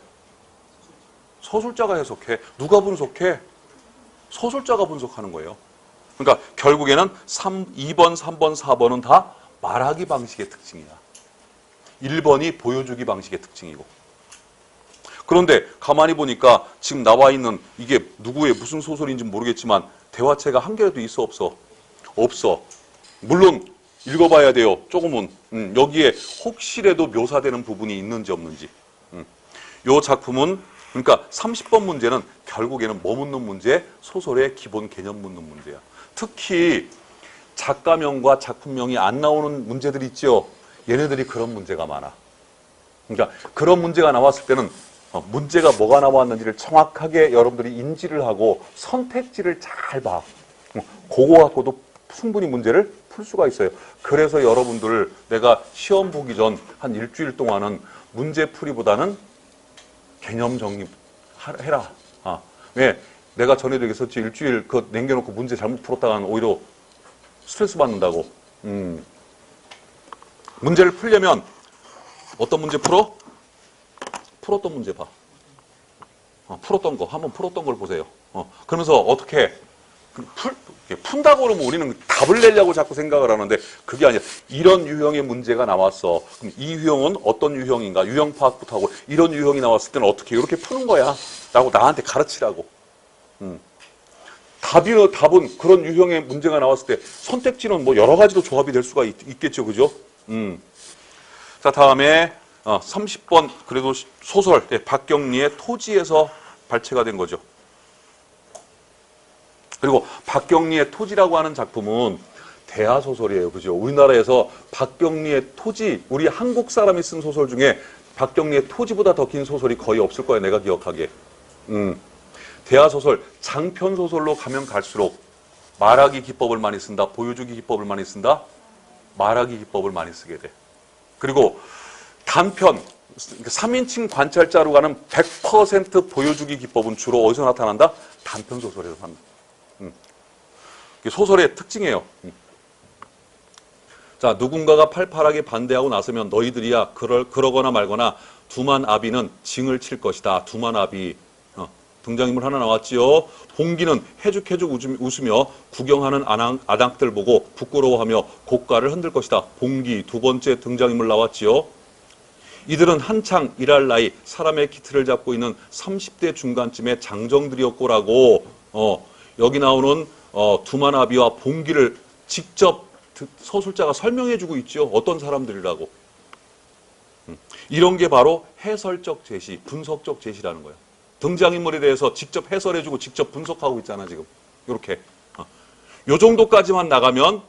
서술자가 해석해. 누가 분석해? 서술자가 분석하는 거예요. 그러니까 결국에는 2번, 3번, 4번은 다 말하기 방식의 특징이야. 1번이 보여주기 방식의 특징이고. 그런데 가만히 보니까 지금 나와 있는 이게 누구의 무슨 소설인지 모르겠지만 대화체가 한 개라도 있어, 없어? 없어. 물론 읽어봐야 돼요. 조금은. 여기에 혹시라도 묘사되는 부분이 있는지 없는지. 이 작품은, 그러니까 30번 문제는 결국에는 뭐 묻는 문제? 소설의 기본 개념 묻는 문제야. 특히 작가명과 작품명이 안 나오는 문제들 있죠. 얘네들이 그런 문제가 많아. 그러니까 그런 문제가 나왔을 때는 문제가 뭐가 나왔는지를 정확하게 여러분들이 인지를 하고 선택지를 잘 봐. 그거 갖고도 충분히 문제를 풀 수가 있어요. 그래서 여러분들 내가 시험 보기 전 한 일주일 동안은 문제풀이보다는 개념 정리 해라. 왜? 내가 전에도 얘기했었지. 일주일 그 남겨놓고 문제 잘못 풀었다가는 오히려 스트레스 받는다고. 문제를 풀려면 어떤 문제 풀어? 풀었던 문제 봐. 풀었던 거. 한번 풀었던 걸 보세요. 그러면서 어떻게 푼다고 그러면 우리는 답을 내려고 자꾸 생각을 하는데 그게 아니라 이런 유형의 문제가 나왔어. 그럼 이 유형은 어떤 유형인가? 유형 파악부터 하고 이런 유형이 나왔을 때는 어떻게 이렇게 푸는 거야. 라고 나한테 가르치라고. 답은 그런 유형의 문제가 나왔을 때 선택지는 뭐 여러 가지로 조합이 될 수가 있겠죠. 그죠? 자, 다음에 30번 그래도 소설 박경리의 토지에서 발췌가 된 거죠. 그리고 박경리의 토지라고 하는 작품은 대하소설이에요. 그죠? 우리나라에서 박경리의 토지, 우리 한국 사람이 쓴 소설 중에 박경리의 토지보다 더 긴 소설이 거의 없을 거예요. 내가 기억하기에. 대하소설, 장편소설로 가면 갈수록 말하기 기법을 많이 쓴다. 보여주기 기법을 많이 쓴다. 말하기 기법을 많이 쓰게 돼. 그리고 단편, 3인칭 관찰자로 가는 100% 보여주기 기법은 주로 어디서 나타난다? 단편소설에서 나타난다. 소설의 특징이에요. 자, 누군가가 팔팔하게 반대하고 나서면 너희들이야 그러거나 말거나 두만아비는 징을 칠 것이다. 두만아비 등장인물 하나 나왔지요. 봉기는 해죽해죽 웃으며 구경하는 아낙들 보고 부끄러워하며 고가를 흔들 것이다. 봉기 두 번째 등장인물 나왔지요. 이들은 한창 일할 나이, 사람의 기틀을 잡고 있는 30대 중간쯤의 장정들이었고라고 여기 나오는 두만아비와 봉기를 직접 서술자가 설명해주고 있죠. 어떤 사람들이라고. 이런 게 바로 해설적 제시, 분석적 제시라는 거예요. 등장인물에 대해서 직접 해설해주고 직접 분석하고 있잖아 지금. 이렇게. 요 정도까지만 나가면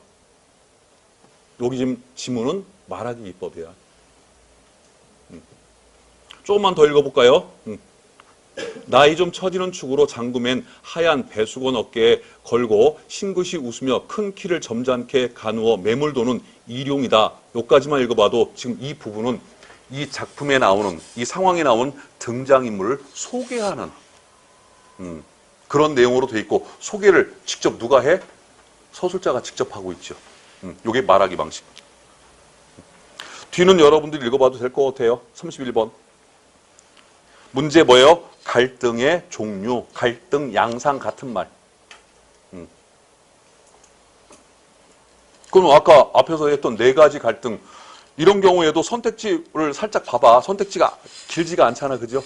여기 지금 지문은 말하기 기법이야. 조금만 더 읽어볼까요? 나이 좀 처지는 축으로 장구맨 하얀 배수건 어깨에 걸고 싱긋이 웃으며 큰 키를 점잖게 가누어 매물도는 일용이다. 여기까지만 읽어봐도 지금 이 부분은 이 작품에 나오는, 이 상황에 나온 등장인물을 소개하는 그런 내용으로 돼 있고, 소개를 직접 누가 해? 서술자가 직접 하고 있죠. 요게 말하기 방식. 뒤는 여러분들이 읽어봐도 될 것 같아요. 31번. 문제 뭐예요? 갈등의 종류, 갈등 양상 같은 말. 그럼 아까 앞에서 했던 네 가지 갈등, 이런 경우에도 선택지를 살짝 봐봐. 선택지가 길지가 않잖아, 그죠?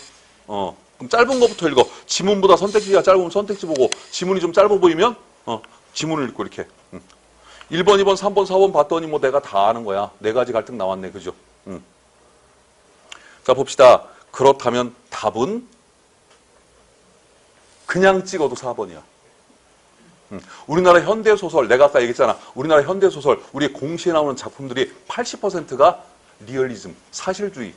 그럼 짧은 것부터 읽어. 지문보다 선택지가 짧으면 선택지 보고, 지문이 좀 짧아 보이면 지문을 읽고 이렇게. 1번, 2번, 3번, 4번 봤더니 뭐 내가 다 아는 거야. 네 가지 갈등 나왔네, 그죠? 자, 봅시다. 그렇다면 답은 그냥 찍어도 4번이야. 우리나라 현대소설, 내가 아까 얘기했잖아. 우리나라 현대소설, 우리 공시에 나오는 작품들이 80%가 리얼리즘, 사실주의.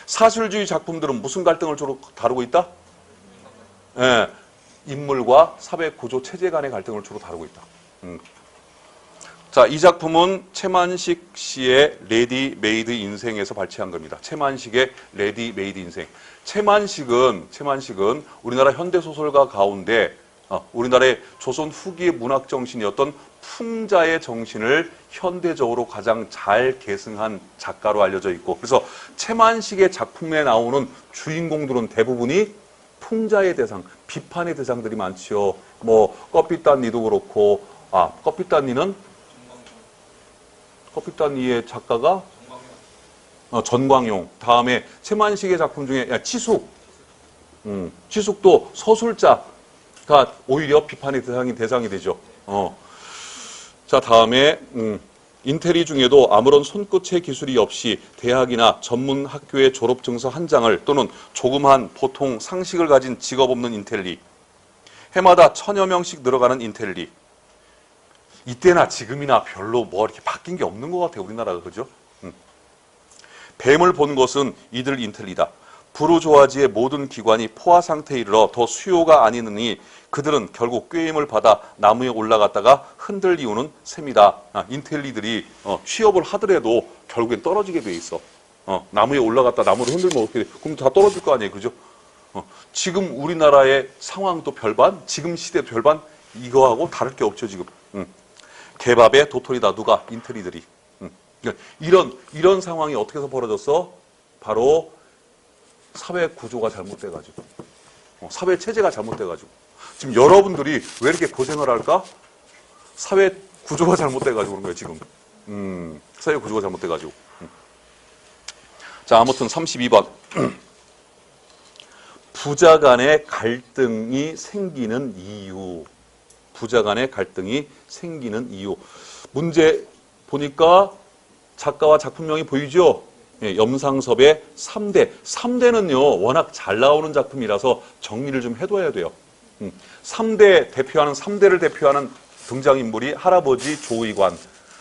사실주의 작품들은 무슨 갈등을 주로 다루고 있다? 예, 인물과 사회 구조, 체제 간의 갈등을 주로 다루고 있다. 자, 이 작품은 최만식 씨의 레디메이드 인생에서 발췌한 겁니다. 최만식의 레디메이드 인생. 최만식은 우리나라 현대소설가 가운데 우리나라의 조선 후기의 문학 정신이었던 풍자의 정신을 현대적으로 가장 잘 계승한 작가로 알려져 있고, 그래서 최만식의 작품에 나오는 주인공들은 대부분이 풍자의 대상, 비판의 대상들이 많지요. 뭐 껍빛단니도 그렇고, 껍빛단니의 작가가 전광용. 다음에 최만식의 작품 중에 치숙. 치숙도 서술자가 오히려 비판의 대상이 되죠. 자, 다음에 인테리 중에도 아무런 손끝의 기술이 없이 대학이나 전문 학교의 졸업 증서 한 장을 또는 조그만 보통 상식을 가진 직업 없는 인텔리. 해마다 1000여 명씩 늘어가는 인텔리. 이때나 지금이나 별로 뭐 이렇게 바뀐 게 없는 것 같아요, 우리나라가. 그죠? 뱀을 본 것은 이들 인텔리다. 부르조아지의 모든 기관이 포화 상태에 이르러 더 수요가 아니느니 그들은 결국 꾀임을 받아 나무에 올라갔다가 흔들리우는 셈이다. 인텔리들이 취업을 하더라도 결국엔 떨어지게 돼 있어. 나무에 올라갔다 나무를 흔들면 어떻게 돼? 그럼 다 떨어질 거 아니에요, 그죠? 지금 우리나라의 상황도 별반, 지금 시대 별반, 이거하고 다를 게 없죠, 지금. 개밥의 도토리다. 누가? 인텔리들이. 그러니까 이런 상황이 어떻게 해서 벌어졌어? 바로 사회 구조가 잘못돼가지고, 사회 체제가 잘못돼가지고. 지금 여러분들이 왜 이렇게 고생을 할까? 사회 구조가 잘못돼가지고 그런 거예요, 지금. 사회 구조가 잘못돼가지고. 자, 아무튼 32번. 부자 간의 갈등이 생기는 이유. 부자 간의 갈등이 생기는 이유. 문제 보니까 작가와 작품명이 보이죠? 예, 염상섭의 3대. 3대는요, 워낙 잘 나오는 작품이라서 정리를 좀 해둬야 돼요. 3대를 대표하는 등장인물이 할아버지 조의관,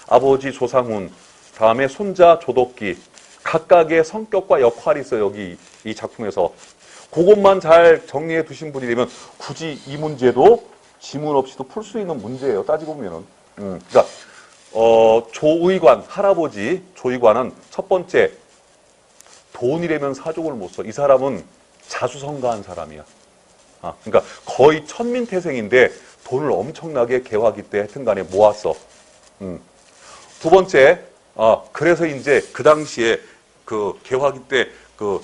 아버지 조상훈, 다음에 손자 조덕기. 각각의 성격과 역할이 있어요, 여기 이 작품에서. 그것만 잘 정리해 두신 분이 되면 굳이 이 문제도 지문 없이도 풀 수 있는 문제예요, 따지고 보면은. 그러니까 조의관, 할아버지 조의관은 첫 번째, 돈이라면 사족을 못 써. 이 사람은 자수성가한 사람이야. 그러니까 거의 천민태생인데 돈을 엄청나게 개화기 때 하여튼 간에 모았어. 두 번째, 그래서 이제 그 당시에 그 개화기 때 그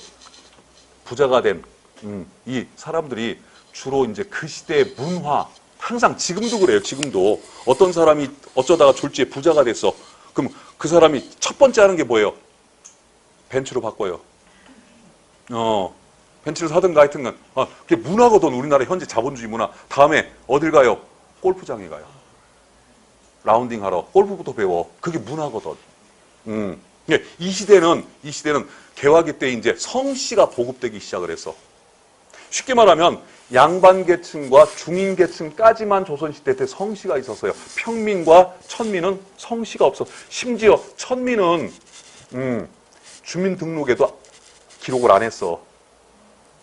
부자가 된 이 사람들이 주로 이제 그 시대의 문화, 항상 지금도 그래요. 지금도 어떤 사람이 어쩌다가 졸지에 부자가 됐어. 그럼 그 사람이 첫 번째 하는 게 뭐예요? 벤츠로 바꿔요. 벤츠를 사든가 하여튼간. 그게 문화거든. 우리나라 현재 자본주의 문화. 다음에 어딜 가요? 골프장에 가요. 라운딩 하러. 골프부터 배워. 그게 문화거든. 이 시대는 개화기 때 이제 성씨가 보급되기 시작을 했어. 쉽게 말하면 양반계층과 중인계층까지만 조선시대 때 성씨가 있었어요. 평민과 천민은 성씨가 없어. 심지어 천민은 주민등록에도 기록을 안 했어.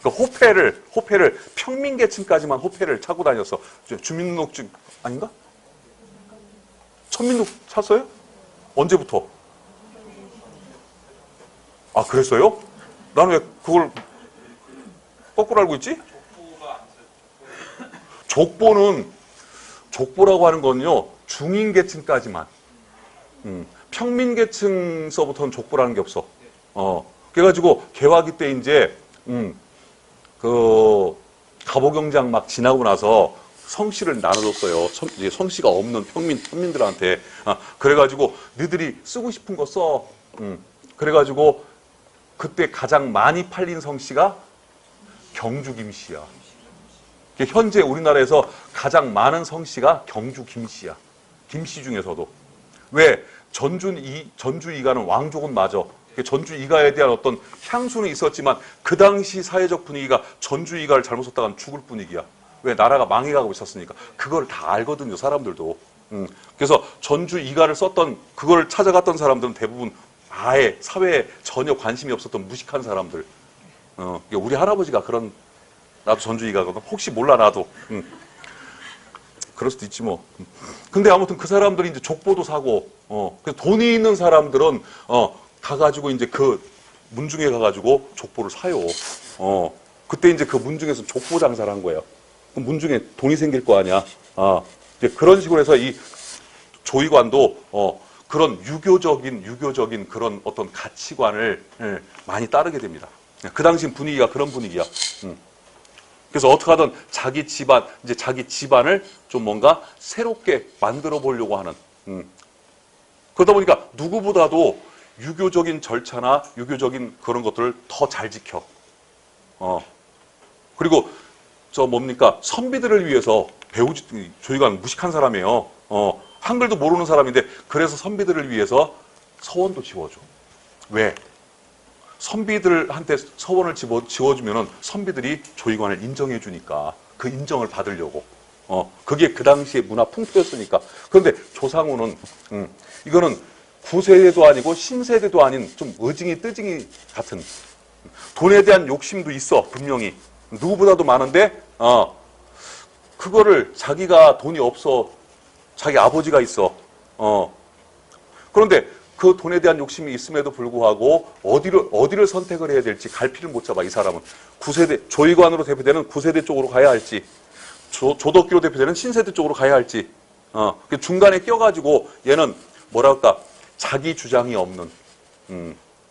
그러니까 호패를 평민계층까지만 호패를 차고 다녔어. 주민등록증 아닌가? 천민도 찼어요? 언제부터? 그랬어요? 나는 왜 그걸 거꾸로 알고 있지? 족보라고 하는 건요, 중인계층까지만. 평민계층서부터는 족보라는 게 없어. 그래가지고 개화기 때 이제 그 갑오경장 막 지나고 나서 성씨를 나눠줬어요. 이제 성씨가 없는 평민들한테. 그래가지고 너희들이 쓰고 싶은 거 써. 그래가지고 그때 가장 많이 팔린 성씨가 경주 김씨야. 현재 우리나라에서 가장 많은 성씨가 경주 김씨야. 김씨 중에서도. 왜? 전주 이가는 왕족은 맞아. 전주 이가에 대한 어떤 향수는 있었지만 그 당시 사회적 분위기가 전주 이가를 잘못 썼다가는 죽을 분위기야. 왜? 나라가 망해가고 있었으니까. 그걸 다 알거든요, 사람들도. 그래서 전주 이가를 썼던, 그걸 찾아갔던 사람들은 대부분 아예 사회에 전혀 관심이 없었던 무식한 사람들. 우리 할아버지가 그런, 나도 전주 이가거든. 혹시 몰라, 나도. 그럴 수도 있지 뭐. 근데 아무튼 그 사람들이 이제 족보도 사고, 그래서 돈이 있는 사람들은, 가가지고 이제 그 문중에 가가지고 족보를 사요. 그때 이제 그 문중에서 족보 장사를 한 거예요. 그럼 문중에 돈이 생길 거 아니야. 이제 그런 식으로 해서 이 조의관도, 그런 유교적인 그런 어떤 가치관을 많이 따르게 됩니다. 그 당시 분위기가 그런 분위기야. 그래서 어떻게 하든 자기 집안을 좀 뭔가 새롭게 만들어 보려고 하는. 그러다 보니까 누구보다도 유교적인 절차나 유교적인 그런 것들을 더 잘 지켜. 그리고 선비들을 위해서 조의관 무식한 사람이에요. 한글도 모르는 사람인데 그래서 선비들을 위해서 서원도 지어줘. 왜? 선비들한테 서원을 지어주면은 선비들이 조의관을 인정해 주니까 그 인정을 받으려고. 그게 그 당시에 문화 풍토였으니까. 그런데 조상우는 이거는 구세대도 아니고 신세대도 아닌 좀 의징이 뜨징이 같은 돈에 대한 욕심도 있어 분명히 누구보다도 많은데 그거를 자기가 돈이 없어 자기 아버지가 있어 그런데 그 돈에 대한 욕심이 있음에도 불구하고 어디를 선택을 해야 될지 갈피를 못 잡아 이 사람은 구세대 조의관으로 대표되는 구세대 쪽으로 가야 할지 조덕기로 대표되는 신세대 쪽으로 가야 할지 중간에 껴가지고 얘는 뭐랄까 자기 주장이 없는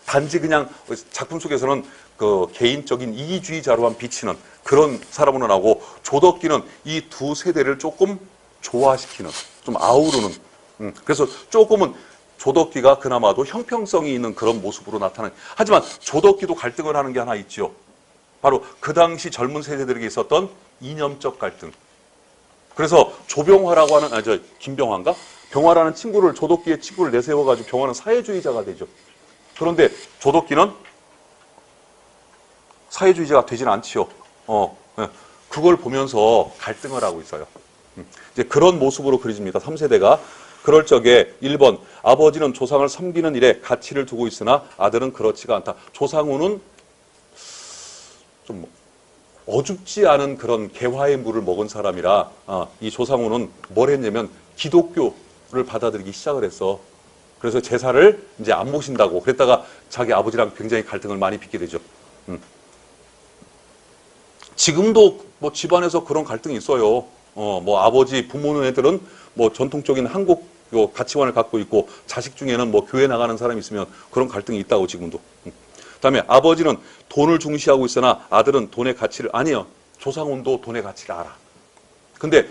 단지 그냥 작품 속에서는 그 개인적인 이기주의자로만 비치는 그런 사람으로 나오고 조덕기는 이 두 세대를 조금 조화시키는 좀 아우르는 그래서 조금은 조덕기가 그나마도 형평성이 있는 그런 모습으로 나타나는 하지만 조덕기도 갈등을 하는 게 하나 있죠. 바로 그 당시 젊은 세대들에게 있었던 이념적 갈등. 그래서 조병화라고 하는 김병화인가? 병화라는 친구를 조덕기의 친구를 내세워가지고 병화는 사회주의자가 되죠. 그런데 조덕기는 사회주의자가 되진 않지요. 그걸 보면서 갈등을 하고 있어요. 이제 그런 모습으로 그려집니다. 3세대가. 그럴 적에 1번 아버지는 조상을 섬기는 일에 가치를 두고 있으나 아들은 그렇지가 않다. 조상우는 좀 어줍지 않은 그런 개화의 물을 먹은 사람이라 이 조상우는 뭘 했냐면 기독교를 받아들이기 시작을 했어. 그래서 제사를 이제 안 모신다고 그랬다가 자기 아버지랑 굉장히 갈등을 많이 빚게 되죠. 지금도 뭐 집안에서 그런 갈등이 있어요. 뭐 아버지 부모는 애들은 뭐 전통적인 한국 가치관을 갖고 있고 자식 중에는 뭐 교회 나가는 사람이 있으면 그런 갈등이 있다고 지금도. 그다음에 아버지는 돈을 중시하고 있으나 아들은 돈의 가치를 아니에요. 조상훈도 돈의 가치를 알아. 근데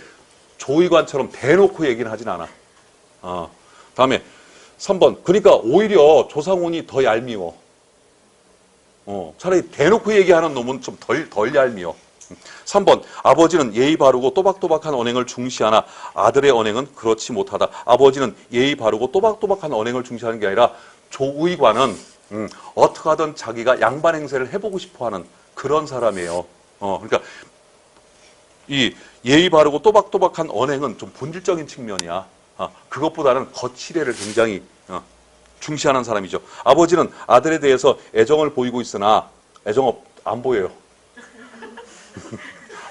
조의관처럼 대놓고 얘기는 하진 않아. 다음에 3번 그러니까 오히려 조상훈이 더 얄미워. 차라리 대놓고 얘기하는 놈은 좀 덜 얄미워. 3번 아버지는 예의 바르고 또박또박한 언행을 중시하나 아들의 언행은 그렇지 못하다. 아버지는 예의 바르고 또박또박한 언행을 중시하는 게 아니라 조의관은 어떻게 하든 자기가 양반 행세를 해보고 싶어하는 그런 사람이에요. 그러니까 이 예의 바르고 또박또박한 언행은 좀 본질적인 측면이야. 그것보다는 거칠애를 굉장히 중시하는 사람이죠. 아버지는 아들에 대해서 애정을 보이고 있으나 애정 안 보여요.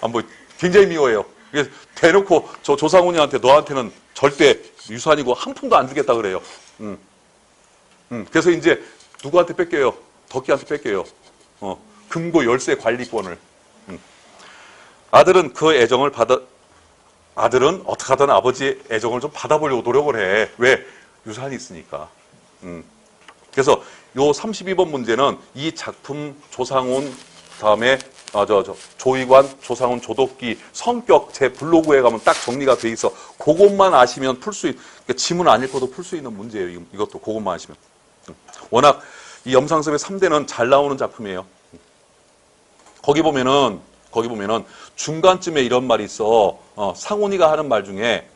안 보여. 굉장히 미워해요. 그래서 대놓고 저 조상훈이한테 너한테는 절대 유산이고 한 푼도 안 주겠다 그래요. 그래서 이제 누구한테 뺏겨요? 덕기한테 뺏겨요. 금고 열쇠 관리권을. 아들은 그 애정을 아들은 어떻게 하든 아버지의 애정을 좀 받아보려고 노력을 해. 왜? 유산이 있으니까. 그래서 요 32번 문제는 이 작품 조상훈 다음에 조이관, 조상훈, 조덕기 성격 제 블로그에 가면 딱 정리가 돼 있어. 그것만 아시면 풀 수 그러니까 지문 안 읽고도 풀 수 있는 문제예요. 이것도 그것만 아시면. 워낙 이 염상섭의 3대는 잘 나오는 작품이에요. 거기 보면은 중간쯤에 이런 말이 있어. 상훈이가 하는 말 중에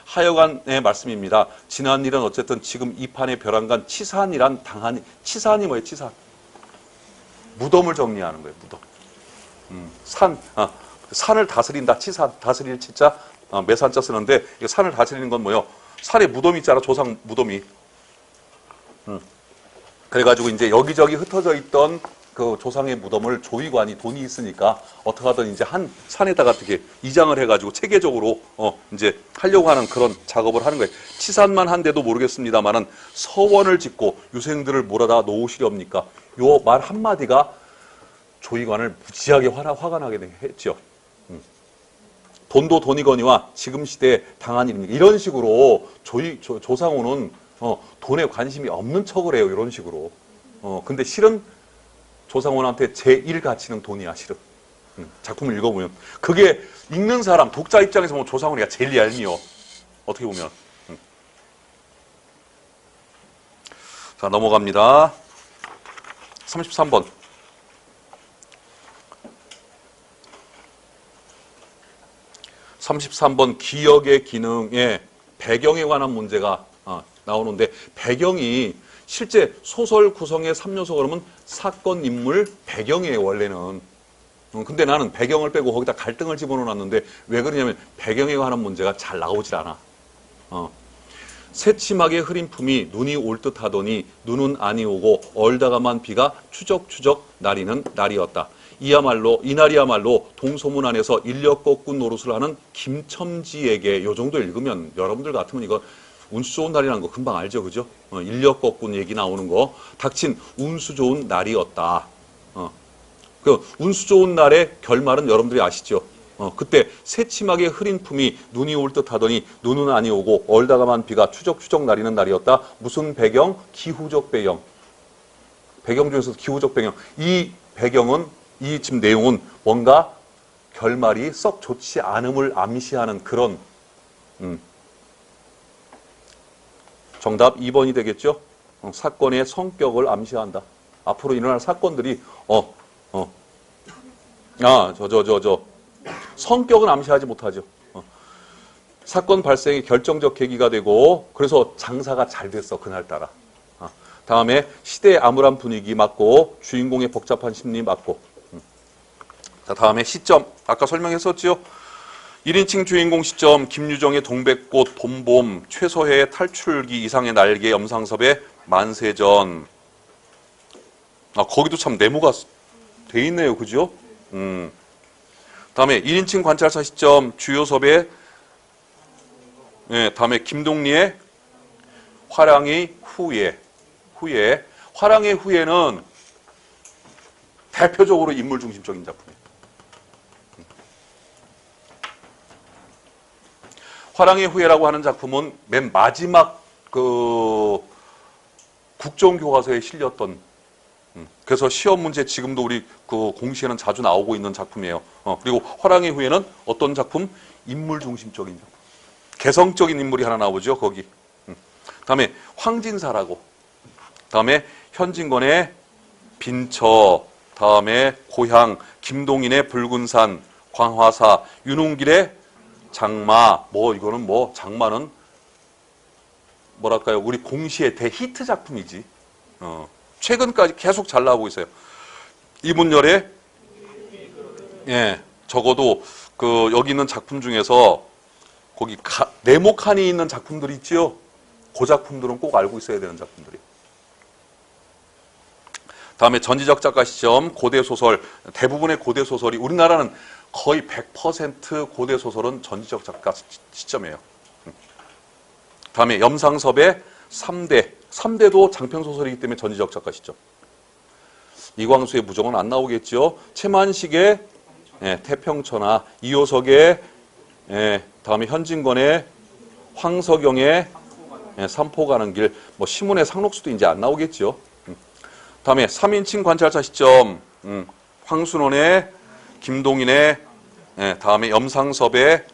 하여간의 말씀입니다. 지난 일은 어쨌든 지금 이 판의 벼랑간 치산이란 당하니 치산이 뭐예요? 치산. 무덤을 정리하는 거예요. 무덤. 산을 다스린다. 치산. 다스릴 치자 매산자 쓰는데 이거 산을 다스리는 건 뭐예요? 산에 무덤이 있잖아. 조상 무덤이. 그래가지고 이제 여기저기 흩어져 있던 그 조상의 무덤을 조이관이 돈이 있으니까 어떻게 하든 이제 한 산에다가 어떻게 이장을 해가지고 체계적으로 이제 하려고 하는 그런 작업을 하는 거예요. 치산만 한데도 모르겠습니다만은 서원을 짓고 유생들을 몰아다 놓으시렵니까? 요 말 한마디가 조이관을 무지하게 화가 나게 했죠. 돈도 돈이거니와 지금 시대에 당한 일입니까? 이런 식으로 조상호는 돈에 관심이 없는 척을 해요. 이런 식으로. 근데 실은 조상훈한테 제1 가치는 돈이야, 실은. 작품을 읽어보면. 그게 읽는 사람, 독자 입장에서 보면 조상훈이가 제일 얄미워. 어떻게 보면. 자, 넘어갑니다. 33번. 33번 기억의 기능의 배경에 관한 문제가 나오는데 배경이 실제 소설 구성의 3요소 그러면 사건, 인물, 배경이에요, 원래는. 근데 나는 배경을 빼고 거기다 갈등을 집어넣어놨는데 왜 그러냐면 배경에 관한 문제가 잘 나오질 않아. 새침하게 흐린 품이 눈이 올 듯 하더니 눈은 아니 오고 얼다가만 비가 추적추적 내리는 날이었다. 이날이야말로 동소문 안에서 인력 거꾼 노릇을 하는 김첨지에게 요 정도 읽으면 여러분들 같으면 이거 운수 좋은 날이라는 거 금방 알죠, 그죠? 인력 거꾼 얘기 나오는 거. 닥친 운수 좋은 날이었다. 그 운수 좋은 날의 결말은 여러분들이 아시죠? 그때 새침하게 흐린 품이 눈이 올 듯 하더니 눈은 아니 오고 얼다가만 비가 추적추적 내리는 날이었다. 무슨 배경? 기후적 배경. 배경 중에서도 기후적 배경. 이 배경은 이 지금 내용은 뭔가 결말이 썩 좋지 않음을 암시하는 그런 정답 2번이 되겠죠? 사건의 성격을 암시한다. 앞으로 일어날 사건들이 성격은 암시하지 못하죠. 사건 발생의 결정적 계기가 되고 그래서 장사가 잘 됐어, 그날따라. 다음에 시대의 암울한 분위기 맞고 주인공의 복잡한 심리 맞고. 자, 다음에 시점. 아까 설명했었죠? 1인칭 주인공 시점, 김유정의 동백꽃, 봄봄, 최소혜의 탈출기, 이상의 날개, 염상섭의 만세전. 거기도 참 네모가 돼 있네요. 그죠? 다음에 1인칭 관찰사 시점, 주요섭의 다음에 김동리의 화랑의 후예. 화랑의 후예는 대표적으로 인물 중심적인 작품이에요. 화랑의 후예라고 하는 작품은 맨 마지막 그 국정교과서에 실렸던 그래서 시험 문제 지금도 우리 그 공시에는 자주 나오고 있는 작품이에요. 그리고 화랑의 후예는 어떤 작품? 인물 중심적인 작품. 개성적인 인물이 하나 나오죠, 거기. 다음에 황진사라고. 다음에 현진건의 빈처. 다음에 고향. 김동인의 붉은산. 광화사. 윤웅길의 장마. 이거는 장마는 뭐랄까요? 우리 공시의 대히트 작품이지. 최근까지 계속 잘 나오고 있어요. 이문열의 적어도 그 여기 있는 작품 중에서 거기 네모칸이 있는 작품들이 있지요. 그 작품들은 꼭 알고 있어야 되는 작품들이. 다음에 전지적 작가 시점, 고대 소설. 대부분의 고대 소설이 우리나라는 거의 100% 고대 소설은 전지적 작가 시점이에요. 다음에 염상섭의 3대. 3대도 장편소설이기 때문에 전지적 작가 시점. 이광수의 무정은 안 나오겠죠. 최만식의 태평천하, 이효석의 다음에 현진건의 황석영의 삼포 가는 길, 뭐 시문의 상록수도 이제 안 나오겠죠. 다음에 3인칭 관찰자 시점, 황순원의 김동인의 다음에 염상섭의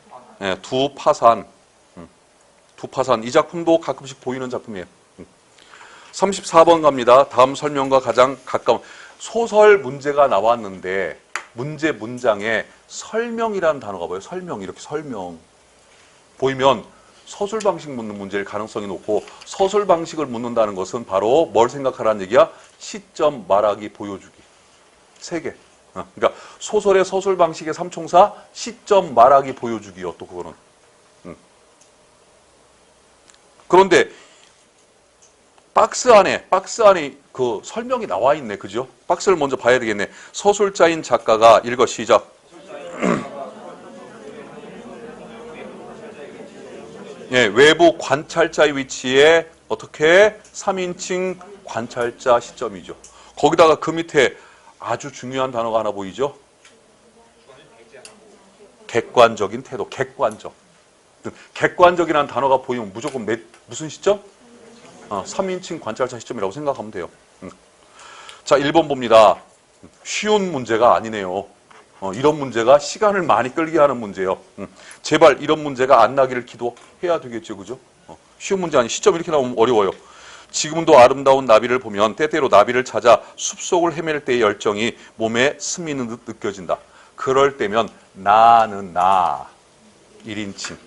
두 파산, 이 작품도 가끔씩 보이는 작품이에요. 34번 갑니다. 다음 설명과 가장 가까운 소설 문제가 나왔는데 문제 문장에 설명이라는 단어가 보여요. 설명, 이렇게 설명. 보이면 서술 방식 묻는 문제일 가능성이 높고 서술 방식을 묻는다는 것은 바로 뭘 생각하라는 얘기야? 시점, 말하기, 보여주기. 세 개. 그러니까 소설의 서술 방식의 삼총사 시점, 말하기, 보여주기요. 또 그거는. 그런데 박스 안에 그 설명이 나와 있네. 그죠? 박스를 먼저 봐야 되겠네. 서술자인 작가가 읽어 시작. 예, 외부 관찰자의 위치에 어떻게 3인칭 관찰자 시점이죠. 거기다가 그 밑에 아주 중요한 단어가 하나 보이죠? 객관적인 태도, 객관적. 객관적이라는 단어가 보이면 무조건 무슨 시점? 3인칭 관찰자 시점이라고 생각하면 돼요. 자, 1번 봅니다. 쉬운 문제가 아니네요. 이런 문제가 시간을 많이 끌게 하는 문제예요. 제발 이런 문제가 안 나기를 기도해야 되겠죠. 그죠? 쉬운 문제 아니 시점 이렇게 나오면 어려워요. 지금도 아름다운 나비를 보면 때때로 나비를 찾아 숲속을 헤맬 때의 열정이 몸에 스미는 듯 느껴진다. 그럴 때면 나는 나 1인칭.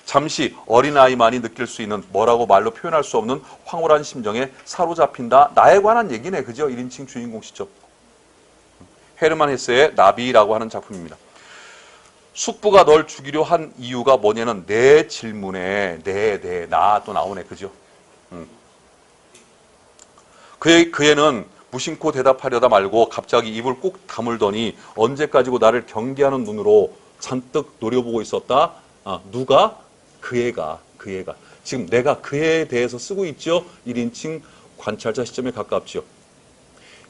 잠시 어린아이만이 느낄 수 있는 뭐라고 말로 표현할 수 없는 황홀한 심정에 사로잡힌다. 나에 관한 얘기네. 그죠? 1인칭 주인공 시점. 헤르만 헤세의 나비라고 하는 작품입니다. 숙부가 널 죽이려 한 이유가 뭐냐는 내 질문에 나 또 나오네. 그죠? 그 애는 무심코 대답하려다 말고 갑자기 입을 꾹 다물더니 언제까지고 나를 경계하는 눈으로 잔뜩 노려보고 있었다. 누가? 그 애가. 지금 내가 그 애에 대해서 쓰고 있죠. 1인칭 관찰자 시점에 가깝죠.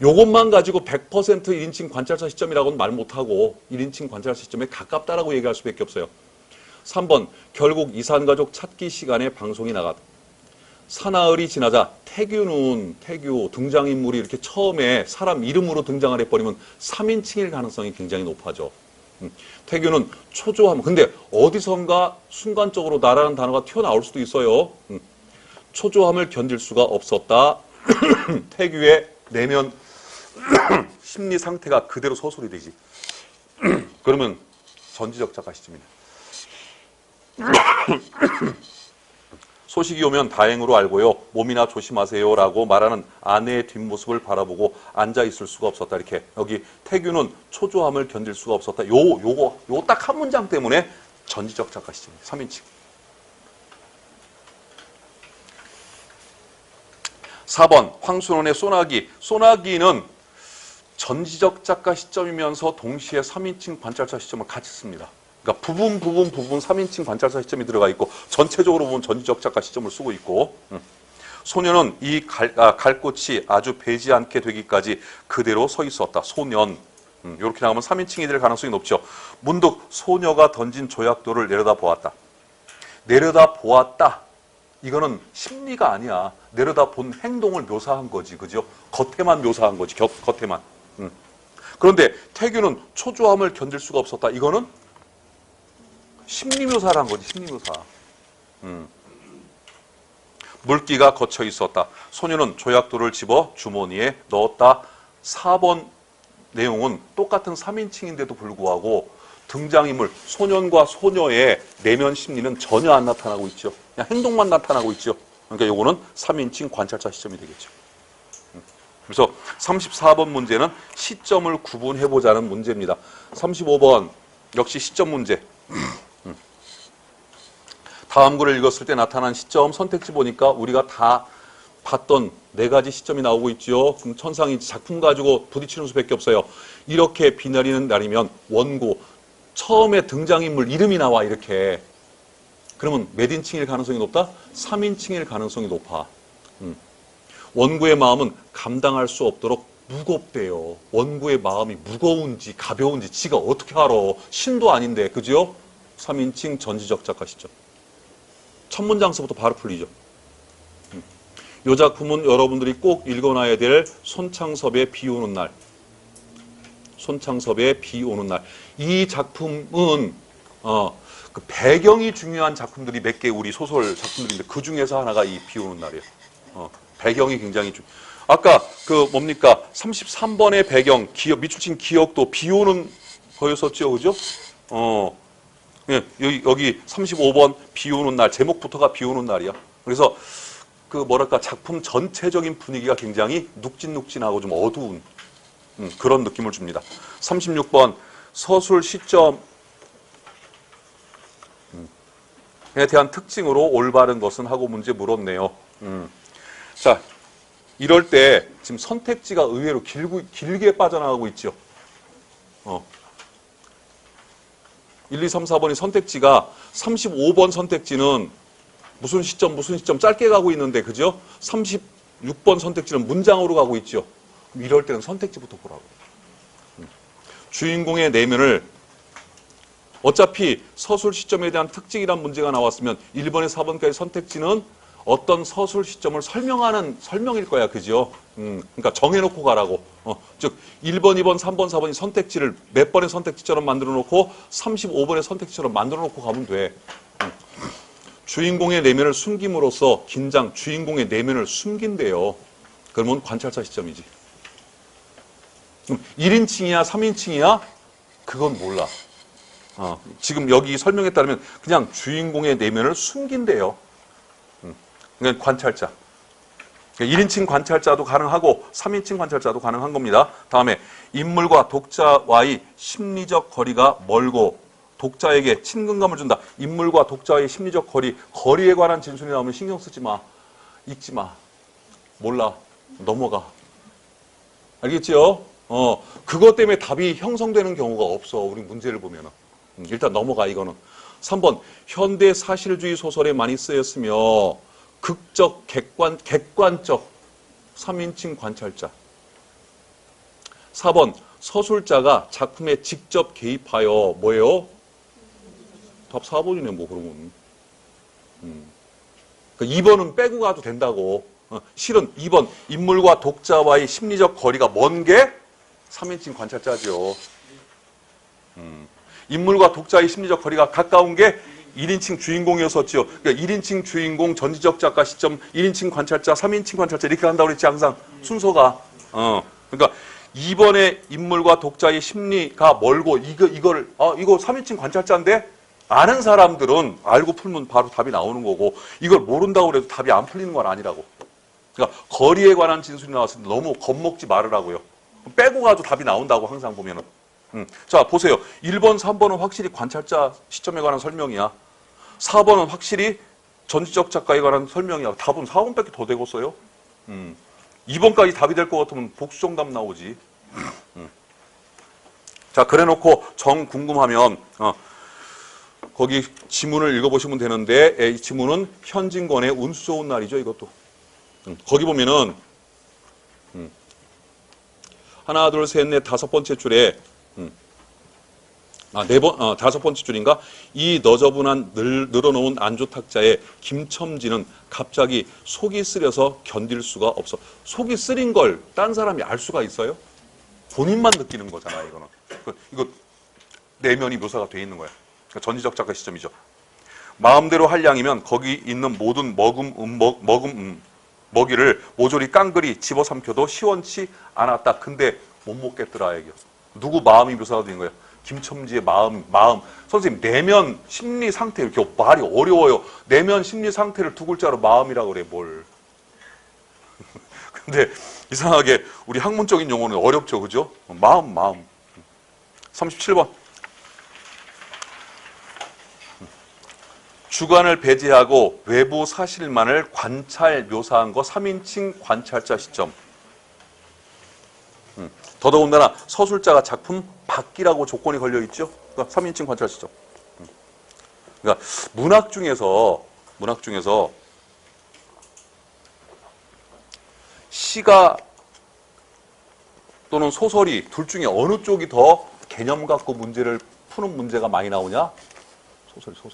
요것만 가지고 100% 1인칭 관찰자 시점이라고는 말 못하고 1인칭 관찰자 시점에 가깝다라고 얘기할 수밖에 없어요. 3번 결국 이산가족 찾기 시간에 방송이 나갔다. 사나흘이 지나자 태규 등장인물이 이렇게 처음에 사람 이름으로 등장을 해버리면 3인칭일 가능성이 굉장히 높아져. 태규는 초조함. 근데 어디선가 순간적으로 나라는 단어가 튀어나올 수도 있어요. 초조함을 견딜 수가 없었다. 태규의 내면 심리 상태가 그대로 서술이 되지. 그러면 전지적 작가 시점이네. 소식이 오면 다행으로 알고요. 몸이나 조심하세요 라고 말하는 아내의 뒷모습을 바라보고 앉아있을 수가 없었다. 이렇게 여기 태규는 초조함을 견딜 수가 없었다. 요거 딱 한 문장 때문에 전지적 작가 시점이에요. 3인칭. 4번 황순원의 소나기는 전지적 작가 시점이면서 동시에 3인칭 관찰자 시점을 같이 씁니다. 그러니까 부분 3인칭 관찰자 시점이 들어가 있고 전체적으로 보면 전지적 작가 시점을 쓰고 있고 소녀는 이 갈꽃이 아주 배지 않게 되기까지 그대로 서 있었다. 소년 이렇게 나오면 3인칭이 될 가능성이 높죠. 문득 소녀가 던진 조약돌을 내려다보았다. 내려다보았다. 이거는 심리가 아니야. 내려다본 행동을 묘사한 거지. 그죠? 겉에만 묘사한 거지. 겉에만. 그런데 태규는 초조함을 견딜 수가 없었다. 이거는 심리묘사를 한 거지. 심리묘사. 물기가 걷혀 있었다. 소녀는 조약돌을 집어 주머니에 넣었다. 4번 내용은 똑같은 3인칭인데도 불구하고 등장인물, 소년과 소녀의 내면 심리는 전혀 안 나타나고 있죠. 그냥 행동만 나타나고 있죠. 그러니까 요거는 3인칭 관찰자 시점이 되겠죠. 그래서 34번 문제는 시점을 구분해보자는 문제입니다. 35번 역시 시점 문제. 다음 글을 읽었을 때 나타난 시점 선택지 보니까 우리가 다 봤던 4가지 시점이 나오고 있죠. 그럼 천상이 작품 가지고 부딪히는 수밖에 없어요. 이렇게 비 내리는 날이면 원고 처음에 등장인물 이름이 나와 이렇게. 그러면 몇 인칭일 가능성이 높다? 3인칭일 가능성이 높아. 원고의 마음은 감당할 수 없도록 무겁대요. 원고의 마음이 무거운지 가벼운지 지가 어떻게 알아. 신도 아닌데. 그죠? 3인칭 전지적 작가 시점. 첫 문장서부터 바로 풀리죠. 이 작품은 여러분들이 꼭 읽어놔야 될 손창섭의 비 오는 날. 손창섭의 비 오는 날. 이 작품은 그 배경이 중요한 작품들이 몇 개 우리 소설 작품들인데 그 중에서 하나가 이 비 오는 날이에요. 배경이 굉장히 아까 그 뭡니까 33번의 배경 기억 미추친 기억도 비 오는 거였었죠, 그죠? 예, 여기 35번 비 오는 날 제목부터가 비 오는 날이야. 그래서 그 뭐랄까 작품 전체적인 분위기가 굉장히 눅진눅진하고 좀 어두운 그런 느낌을 줍니다. 36번 서술 시점에 대한 특징으로 올바른 것은 하고 문제 물었네요. 자, 이럴 때 지금 선택지가 의외로 길게 빠져나가고 있죠. 1, 2, 3, 4번이 선택지가 35번 선택지는 무슨 시점 짧게 가고 있는데 그죠? 36번 선택지는 문장으로 가고 있죠. 이럴 때는 선택지부터 보라고. 주인공의 내면을 어차피 서술 시점에 대한 특징이란 문제가 나왔으면 1번에서 4번까지 선택지는 어떤 서술 시점을 설명하는 설명일 거야. 그죠? 그러니까 정해놓고 가라고. 즉 1번, 2번, 3번, 4번이 선택지를 몇 번의 선택지처럼 만들어 놓고 35번의 선택지처럼 만들어 놓고 가면 돼. 주인공의 내면을 숨김으로써 긴장, 주인공의 내면을 숨긴대요. 그러면 관찰사 시점이지. 1인칭이야, 3인칭이야? 그건 몰라. 지금 여기 설명에 따르면 그냥 주인공의 내면을 숨긴대요. 그러니까 관찰자. 1인칭 관찰자도 가능하고 3인칭 관찰자도 가능한 겁니다. 다음에 인물과 독자와의 심리적 거리가 멀고 독자에게 친근감을 준다. 인물과 독자의 심리적 거리에 관한 진술이 나오면 신경 쓰지 마. 읽지 마. 몰라. 넘어가. 알겠지요? 그것 때문에 답이 형성되는 경우가 없어. 우리 문제를 보면은. 일단 넘어가, 이거는. 3번. 현대 사실주의 소설에 많이 쓰였으며 극적, 객관적 3인칭 관찰자. 4번. 서술자가 작품에 직접 개입하여 뭐예요? 답 4번이네, 뭐, 그러면. 2번은 빼고 가도 된다고. 실은 2번, 인물과 독자와의 심리적 거리가 먼 게 3인칭 관찰자죠. 인물과 독자의 심리적 거리가 가까운 게 1인칭 주인공이었었죠. 그러니까 1인칭 주인공, 전지적 작가 시점, 1인칭 관찰자, 3인칭 관찰자 이렇게 간다고 그랬지, 항상. 순서가. 그러니까 2번의 인물과 독자의 심리가 멀고 이거 3인칭 관찰자인데 아는 사람들은 알고 풀면 바로 답이 나오는 거고 이걸 모른다고 해도 답이 안 풀리는 건 아니라고. 그러니까 거리에 관한 진술이 나왔을 때 너무 겁먹지 말으라고요. 빼고 가도 답이 나온다고 항상 보면은. 자, 보세요. 1번, 3번은 확실히 관찰자 시점에 관한 설명이야. 4번은 확실히 전지적 작가에 관한 설명이야. 답은 4번밖에 더 되겠어요. 2번까지 답이 될 것 같으면 복수정답 나오지. 자, 그래놓고 정 궁금하면 거기 지문을 읽어보시면 되는데 이 지문은 현진권의 운수 좋은 날이죠. 이것도. 거기 보면은 하나, 둘, 셋, 넷, 다섯 번째 줄에 다섯 번째 줄인가? 이 너저분한 늘어놓은 안조탁자에 김첨지는 갑자기 속이 쓰려서 견딜 수가 없어. 속이 쓰린 걸 딴 사람이 알 수가 있어요? 본인만 느끼는 거잖아, 이거는. 이거 내면이 묘사가 돼 있는 거야. 그러니까 전지적 작가 시점이죠. 마음대로 할 양이면 거기 있는 모든 먹이를 모조리 깡그리 집어삼켜도 시원치 않았다. 근데 못 먹겠더라, 얘기야. 누구 마음이 묘사가 된 거야? 김첨지의 마음. 선생님, 내면 심리 상태, 이렇게 말이 어려워요. 내면 심리 상태를 두 글자로 마음이라고 그래, 뭘. 근데 이상하게 우리 학문적인 용어는 어렵죠, 그죠? 마음. 37번. 주관을 배제하고 외부 사실만을 관찰 묘사한 거 3인칭 관찰자 시점. 더더군다나 서술자가 작품 밖이라고 조건이 걸려 있죠. 그러니까 3인칭 관찰 시점. 그러니까 문학 중에서 시가 또는 소설이 둘 중에 어느 쪽이 더 개념 갖고 문제를 푸는 문제가 많이 나오냐? 소설.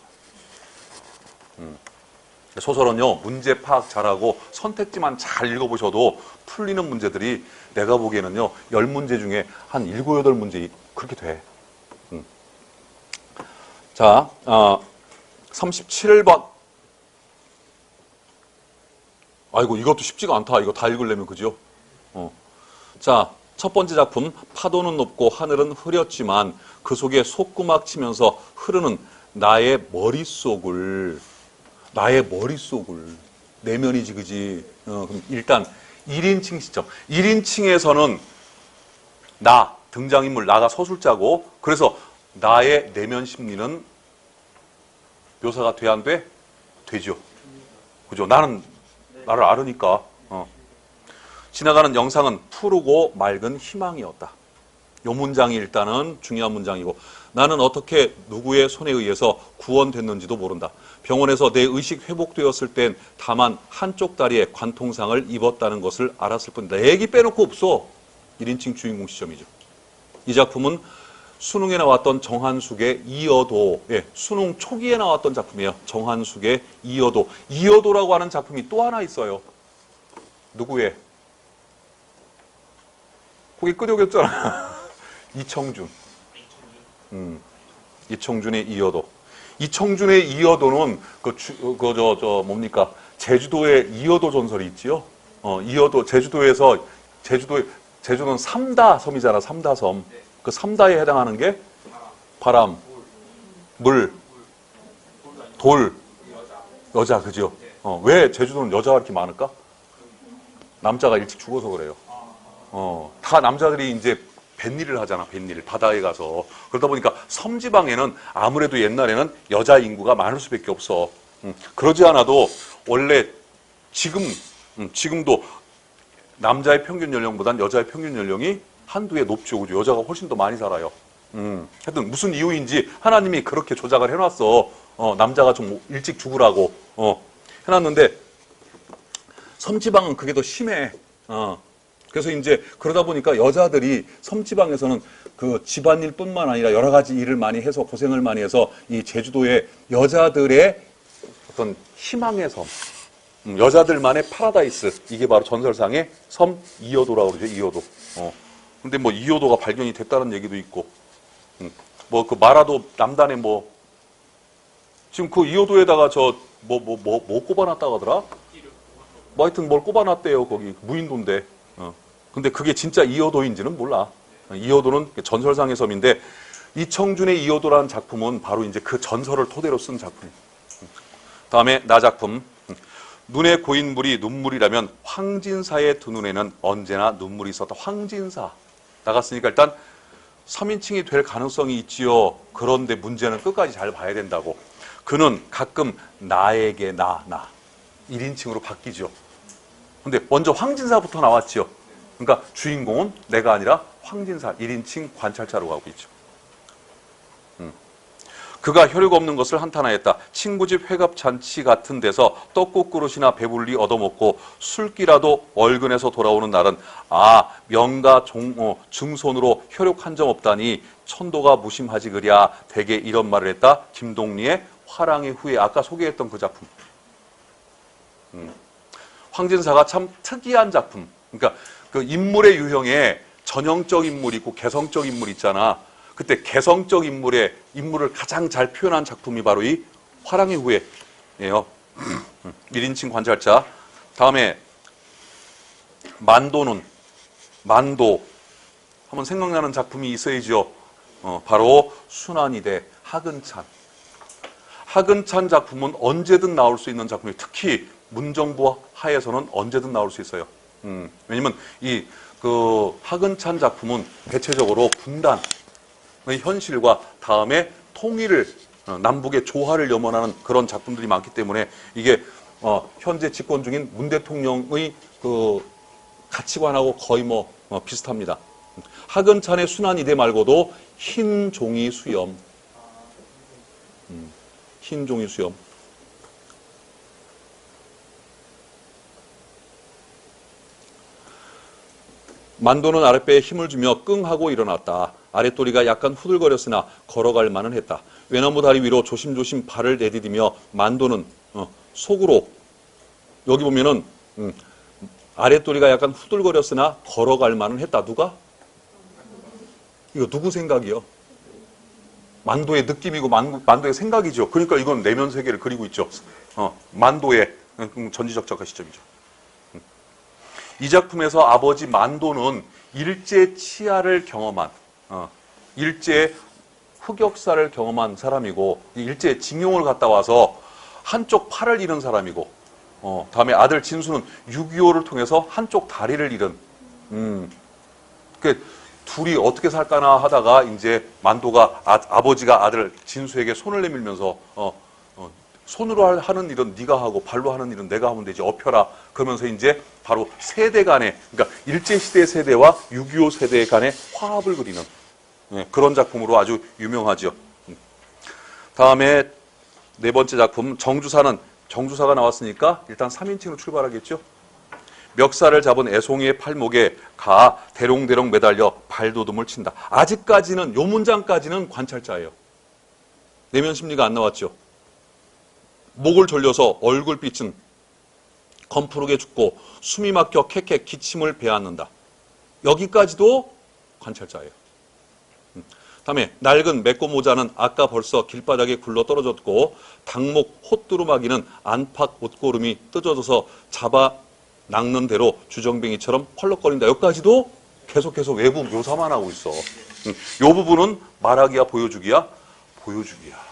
소설은요, 문제 파악 잘하고 선택지만 잘 읽어보셔도 풀리는 문제들이 내가 보기에는요, 10문제 중에 한 7, 8문제 그렇게 돼. 자, 37번. 아이고, 이것도 쉽지가 않다. 이거 다 읽으려면, 그죠? 자, 첫 번째 작품. 파도는 높고 하늘은 흐렸지만 그 속에 속구막 치면서 흐르는 나의 머릿속을 내면이지, 그지? 그럼 일단 1인칭 시점. 1인칭에서는 나, 등장인물, 나가 서술자고, 그래서 나의 내면 심리는 묘사가 돼, 안 돼? 되죠. 그죠? 나는 나를 알으니까. 지나가는 영상은 푸르고 맑은 희망이었다. 이 문장이 일단은 중요한 문장이고, 나는 어떻게 누구의 손에 의해서 구원됐는지도 모른다. 병원에서 내 의식 회복되었을 땐 다만 한쪽 다리에 관통상을 입었다는 것을 알았을 뿐이다. 얘기 빼놓고 없어. 1인칭 주인공 시점이죠. 이 작품은 수능에 나왔던 정한숙의 이여도, 수능 초기에 나왔던 작품이에요. 정한숙의 이여도. 이여도라고 하는 작품이 또 하나 있어요. 누구의? 거기 끄덕였잖아. 이청준. 이청준의 이여도. 이청준의 이여도는 뭡니까? 제주도의 이여도 전설이 있지요. 이여도, 제주도는 삼다 섬이잖아, 삼다 섬. 그 삼다에 해당하는 게 바람, 물, 돌, 여자, 그죠? 왜 제주도는 여자가 이렇게 많을까? 남자가 일찍 죽어서 그래요. 다 남자들이 이제 뱃일을 하잖아, 뱃일. 바다에 가서. 그러다 보니까 섬지방에는 아무래도 옛날에는 여자 인구가 많을 수밖에 없어. 그러지 않아도 원래 지금도 남자의 평균 연령보단 여자의 평균 연령이 한두 해 높죠. 그죠? 여자가 훨씬 더 많이 살아요. 하여튼 무슨 이유인지 하나님이 그렇게 조작을 해놨어. 남자가 좀 일찍 죽으라고. 해놨는데 섬지방은 그게 더 심해. 그래서 이제 그러다 보니까 여자들이 섬지방에서는 그 집안일뿐만 아니라 여러 가지 일을 많이 해서 고생을 많이 해서 이 제주도의 여자들의 어떤 희망의 섬, 여자들만의 파라다이스, 이게 바로 전설상의 섬 이여도라고 그러죠. 이여도. 근데 뭐 이여도가 발견이 됐다는 얘기도 있고, 뭐 그 마라도 남단에 뭐 지금 그 이여도에다가 뭐 꼽아놨다고 하더라? 뭐 하여튼 뭘 꼽아놨대요. 거기 무인도인데. 근데 그게 진짜 이여도인지는 몰라. 이여도는 전설상의 섬인데, 이청준의 이여도라는 작품은 바로 이제 그 전설을 토대로 쓴 작품이에요. 다음에 나 작품. 눈에 고인 물이 눈물이라면 황진사의 두 눈에는 언제나 눈물이 있었다. 황진사. 나갔으니까 일단 3인칭이 될 가능성이 있지요. 그런데 문제는 끝까지 잘 봐야 된다고. 그는 가끔 나에게 나 1인칭으로 바뀌죠. 근데 먼저 황진사부터 나왔지요. 그러니까 주인공은 내가 아니라 황진사 1인칭 관찰자로 가고 있죠. 그가 혈육 없는 것을 한탄하였다. 친구집 회갑잔치 같은 데서 떡국 그릇이나 배불리 얻어먹고 술기라도 얼근해서 돌아오는 날은 명가 증손으로 혈육 한 점 없다니 천도가 무심하지 그랴. 대개 이런 말을 했다. 김동리의 화랑의 후예. 아까 소개했던 그 작품. 황진사가 참 특이한 작품. 그러니까 그 인물의 유형에 전형적 인물이 있고 개성적 인물이 있잖아. 그때 개성적 인물을 가장 잘 표현한 작품이 바로 이 화랑의 후예예요. 1인칭 관찰자. 다음에 만도 한번 생각나는 작품이 있어야죠. 바로 순환이대 하근찬. 하근찬 작품은 언제든 나올 수 있는 작품이에요. 특히 문정부 하에서는 언제든 나올 수 있어요. 왜냐면 그 하근찬 작품은 대체적으로 분단의 현실과 다음에 통일을, 남북의 조화를 염원하는 그런 작품들이 많기 때문에 이게 현재 집권 중인 문 대통령의 그 가치관하고 거의 비슷합니다. 하근찬의 순환이대 말고도 흰 종이 수염. 흰 종이 수염. 만도는 아랫배에 힘을 주며 끙 하고 일어났다. 아랫도리가 약간 후들거렸으나 걸어갈 만은 했다. 외나무 다리 위로 조심조심 발을 내디디며 만도는 속으로 여기 보면은 아랫도리가 약간 후들거렸으나 걸어갈 만은 했다. 누가? 이거 누구 생각이요? 만도의 느낌이고 만도의 생각이죠. 그러니까 이건 내면 세계를 그리고 있죠. 만도의 전지적 작가 시점이죠. 이 작품에서 아버지 만도는 일제 치하를 경험한 일제 흑역사를 경험한 사람이고 일제 징용을 갔다 와서 한쪽 팔을 잃은 사람이고 다음에 아들 진수는 6.25를 통해서 한쪽 다리를 잃은 그 둘이 어떻게 살까나 하다가 이제 만도가 아버지가 아들 진수에게 손을 내밀면서 손으로 하는 일은 네가 하고 발로 하는 일은 내가 하면 되지 업혀라 그러면서 이제 바로 세대 간의 그러니까 일제시대 세대와 6.25 세대 간의 화합을 그리는 그런 작품으로 아주 유명하죠. 다음에 네 번째 작품 정주사가 나왔으니까 일단 3인칭으로 출발하겠죠. 멱살을 잡은 애송이의 팔목에 가 대롱대롱 매달려 발돋움을 친다. 아직까지는 요 문장까지는 관찰자예요. 내면 심리가 안 나왔죠. 목을 졸려서 얼굴빛은 검푸르게 죽고 숨이 막혀 캐캐 기침을 배앗는다. 여기까지도 관찰자예요. 다음에 낡은 메꿔 모자는 아까 벌써 길바닥에 굴러 떨어졌고 닭목 호뚜루마기는 안팎 옷고름이 뜯어져서 잡아 낚는 대로 주정뱅이처럼 펄럭거린다. 여기까지도 계속해서 외부 묘사만 하고 있어. 이 부분은 말하기야 보여주기야? 보여주기야.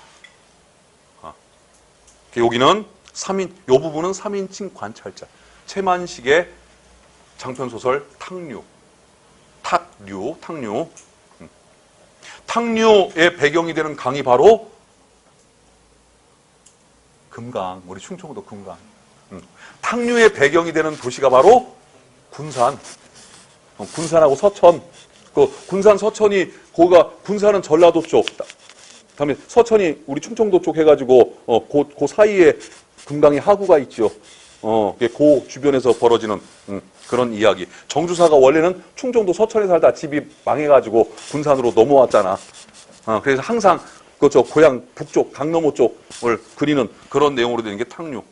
여기는 이 부분은 3인칭 관찰자. 최만식의 장편소설 탁류. 탁류의 배경이 되는 강이 바로 금강. 우리 충청도 금강. 탁류의 배경이 되는 도시가 바로 군산. 군산하고 서천. 그 군산 서천이 거기가 군산은 전라도 쪽. 다음에 서천이 우리 충청도 쪽 해가지고 그 사이에 금강의 하구가 있죠. 그 주변에서 벌어지는 그런 이야기. 정주사가 원래는 충청도 서천에 살다 집이 망해가지고 군산으로 넘어왔잖아. 그래서 항상 그 고향 북쪽 강너모 쪽을 그리는 그런 내용으로 되는 게 탁류.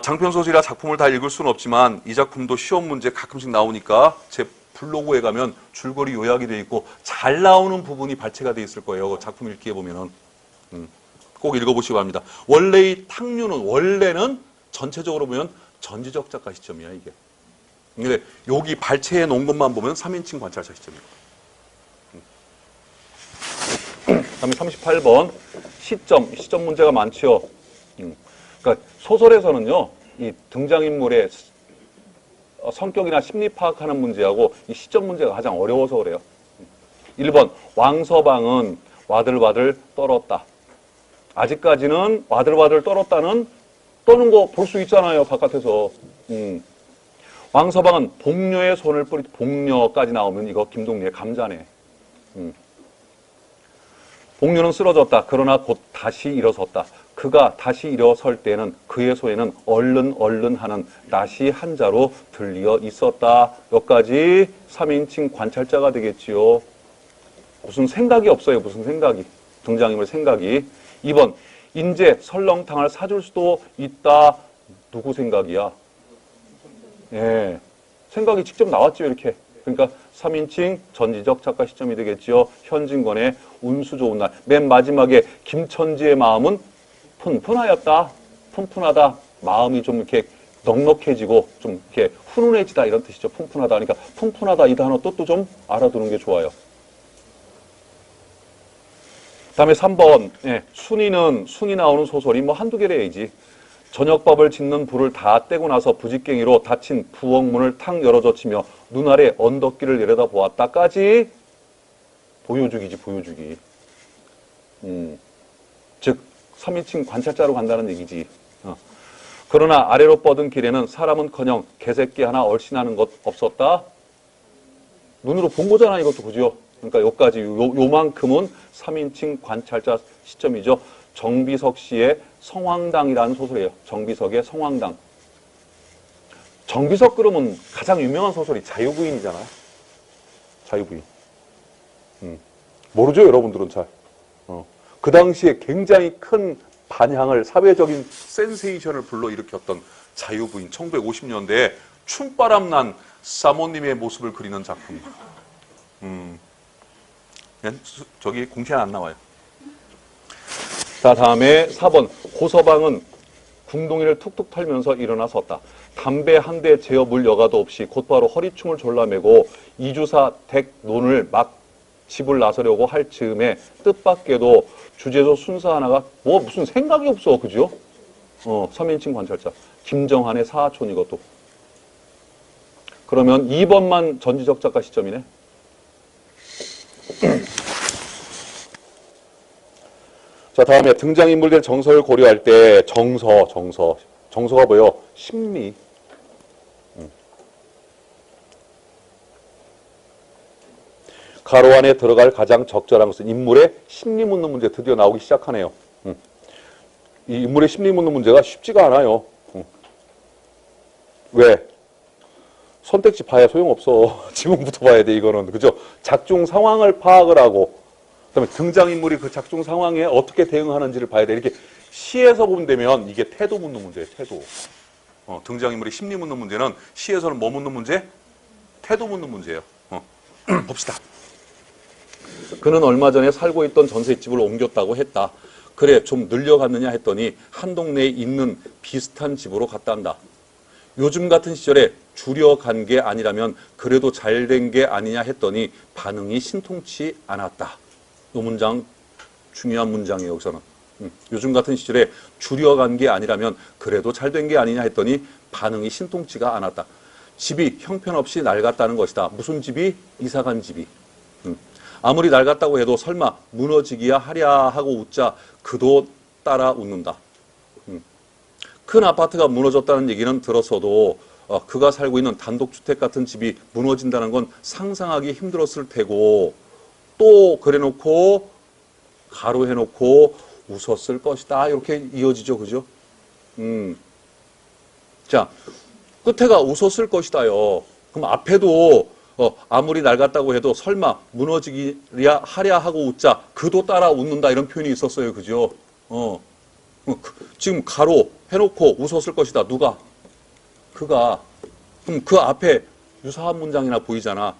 장편소설이라 작품을 다 읽을 수는 없지만 이 작품도 시험 문제 가끔씩 나오니까 제 블로그에 가면 줄거리 요약이 되어 있고 잘 나오는 부분이 발췌가 되어 있을 거예요. 작품 읽기에 보면은 꼭 읽어보시기 바랍니다. 원래의 탁류는 원래는 전체적으로 보면 전지적 작가 시점이야 이게. 근데 여기 발췌해 놓은 것만 보면 3인칭 관찰자 시점이에요. 다음에 38번 시점 문제가 많죠. 그러니까 소설에서는요 이 등장인물의 성격이나 심리 파악하는 문제하고 이 시점 문제가 가장 어려워서 그래요. 1번 왕서방은 와들와들 떨었다. 아직까지는 와들와들 떨었다는 떠는 거 볼 수 있잖아요. 바깥에서. 왕서방은 복녀의 손을 뿌리 복녀까지 나오면 이거 김동리의 감자네. 복녀는 쓰러졌다. 그러나 곧 다시 일어섰다. 그가 다시 일어설 때는 그의 손에는 얼른 하는 낫이 한자로 들리어 있었다. 여기까지 3인칭 관찰자가 되겠지요. 무슨 생각이 없어요. 무슨 생각이. 등장인물 생각이. 2번 인제 설렁탕을 사줄 수도 있다. 누구 생각이야? 예, 생각이 직접 나왔죠. 이렇게. 그러니까 3인칭 전지적 작가 시점이 되겠지요. 현진건의 운수 좋은 날. 맨 마지막에 김천지의 마음은 푼푼하였다. 푼푼하다. 마음이 좀 이렇게 넉넉해지고 좀 이렇게 훈훈해지다 이런 뜻이죠. 푼푼하다. 그러니까 푼푼하다 이 단어 뜻도 좀 알아두는 게 좋아요. 다음에 3번 순이 나오는 소설이 뭐 한두 개래야지. 저녁밥을 짓는 불을 다 떼고 나서 부직갱이로 닫힌 부엌문을 탁 열어젖히며 눈 아래 언덕길을 내려다 보았다까지 보여주기지 보여주기. 즉 3인칭 관찰자로 간다는 얘기지. 그러나 아래로 뻗은 길에는 사람은커녕 개새끼 하나 얼씬하는 것 없었다. 눈으로 본 거잖아 이것도 그죠? 그러니까 여기까지 요만큼은 3인칭 관찰자 시점이죠. 정비석 씨의 성황당이라는 소설이에요. 정비석의 성황당. 정비석 그러면 가장 유명한 소설이 자유부인이잖아요. 자유부인. 모르죠, 여러분들은 잘. 그 당시에 굉장히 큰 반향을, 사회적인 센세이션을 불러일으켰던 자유부인 1950년대에 춤바람 난 사모님의 모습을 그리는 작품. 저기 공채 안 나와요. 자, 다음에 4번. 고서방은 궁둥이를 툭툭 털면서 일어나 섰다. 담배 한 대 제어 물 여가도 없이 곧바로 허리춤을 졸라매고 이주사 댁 논을 막 집을 나서려고 할 즈음에 뜻밖에도 주제소 순사 하나가 무슨 생각이 없어, 그죠? 3인칭 관찰자. 김정한의 사촌 이것도. 그러면 2번만 전지적 작가 시점이네. 자, 다음에 등장인물들 정서를 고려할 때 정서가 뭐예요? 심리. 가로 안에 들어갈 가장 적절한 것은 인물의 심리 묻는 문제 드디어 나오기 시작하네요. 이 인물의 심리 묻는 문제가 쉽지가 않아요. 왜? 선택지 봐야 소용없어. 지문부터 봐야 돼, 이거는. 그죠? 작중 상황을 파악을 하고, 그 다음에 등장인물이 그 작중 상황에 어떻게 대응하는지를 봐야 돼. 이렇게 시에서 보면 되면 이게 태도 묻는 문제예요, 태도. 등장인물이 심리 묻는 문제는 시에서는 뭐 묻는 문제? 태도 묻는 문제예요. 봅시다. 그는 얼마 전에 살고 있던 전셋집을 옮겼다고 했다. 그래, 좀 늘려갔느냐 했더니 한 동네에 있는 비슷한 집으로 갔단다. 요즘 같은 시절에 줄여간 게 아니라면 그래도 잘된 게 아니냐 했더니 반응이 신통치 않았다. 이 문장 중요한 문장이에요. 여기서는. 요즘 같은 시절에 줄여간 게 아니라면 그래도 잘된 게 아니냐 했더니 반응이 신통치가 않았다. 집이 형편없이 낡았다는 것이다. 무슨 집이? 이사간 집이. 아무리 낡았다고 해도 설마 무너지기야 하랴 하고 웃자 그도 따라 웃는다. 큰 아파트가 무너졌다는 얘기는 들었어도 그가 살고 있는 단독주택 같은 집이 무너진다는 건 상상하기 힘들었을 테고 또 그래놓고 가로 해놓고 웃었을 것이다. 이렇게 이어지죠. 그죠? 자, 끝에가 웃었을 것이다요. 그럼 앞에도 아무리 낡았다고 해도 설마 무너지기야 하랴 하고 웃자 그도 따라 웃는다 이런 표현이 있었어요. 그죠? 지금 가로 해놓고 웃었을 것이다. 누가? 그가. 그럼 그 앞에 유사한 문장이나 보이잖아.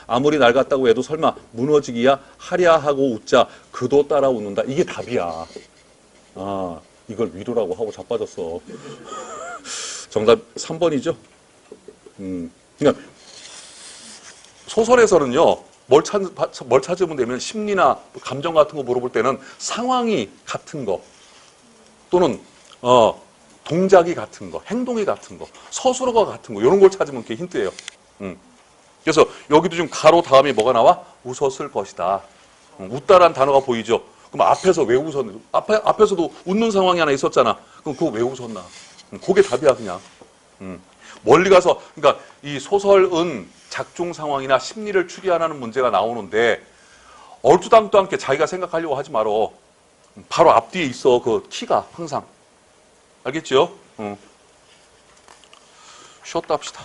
아무리 낡았다고 해도 설마 무너지기야 하랴 하고 웃자 그도 따라 웃는다. 이게 답이야. 아, 이걸 위로라고 하고 자빠졌어. 정답 3번이죠. 그러니까 소설에서는요. 뭘 찾으면 되면 심리나 감정 같은 거 물어볼 때는 상황이 같은 거 또는 동작이 같은 거, 행동이 같은 거, 서술어가 같은 거 이런 걸 찾으면 그게 힌트예요. 그래서 여기도 지금 가로 다음에 뭐가 나와? 웃었을 것이다. 웃다라는 단어가 보이죠? 그럼 앞에서 왜 웃었나? 앞에서도 웃는 상황이 하나 있었잖아. 그럼 그거 왜 웃었나? 그게 답이야 그냥. 멀리 가서 그러니까 이 소설은 작중 상황이나 심리를 추리하는 문제가 나오는데 얼토당토 않게 자기가 생각하려고 하지 말어. 바로 앞뒤에 있어 그 키가 항상. 알겠죠? 쉬었다 합시다.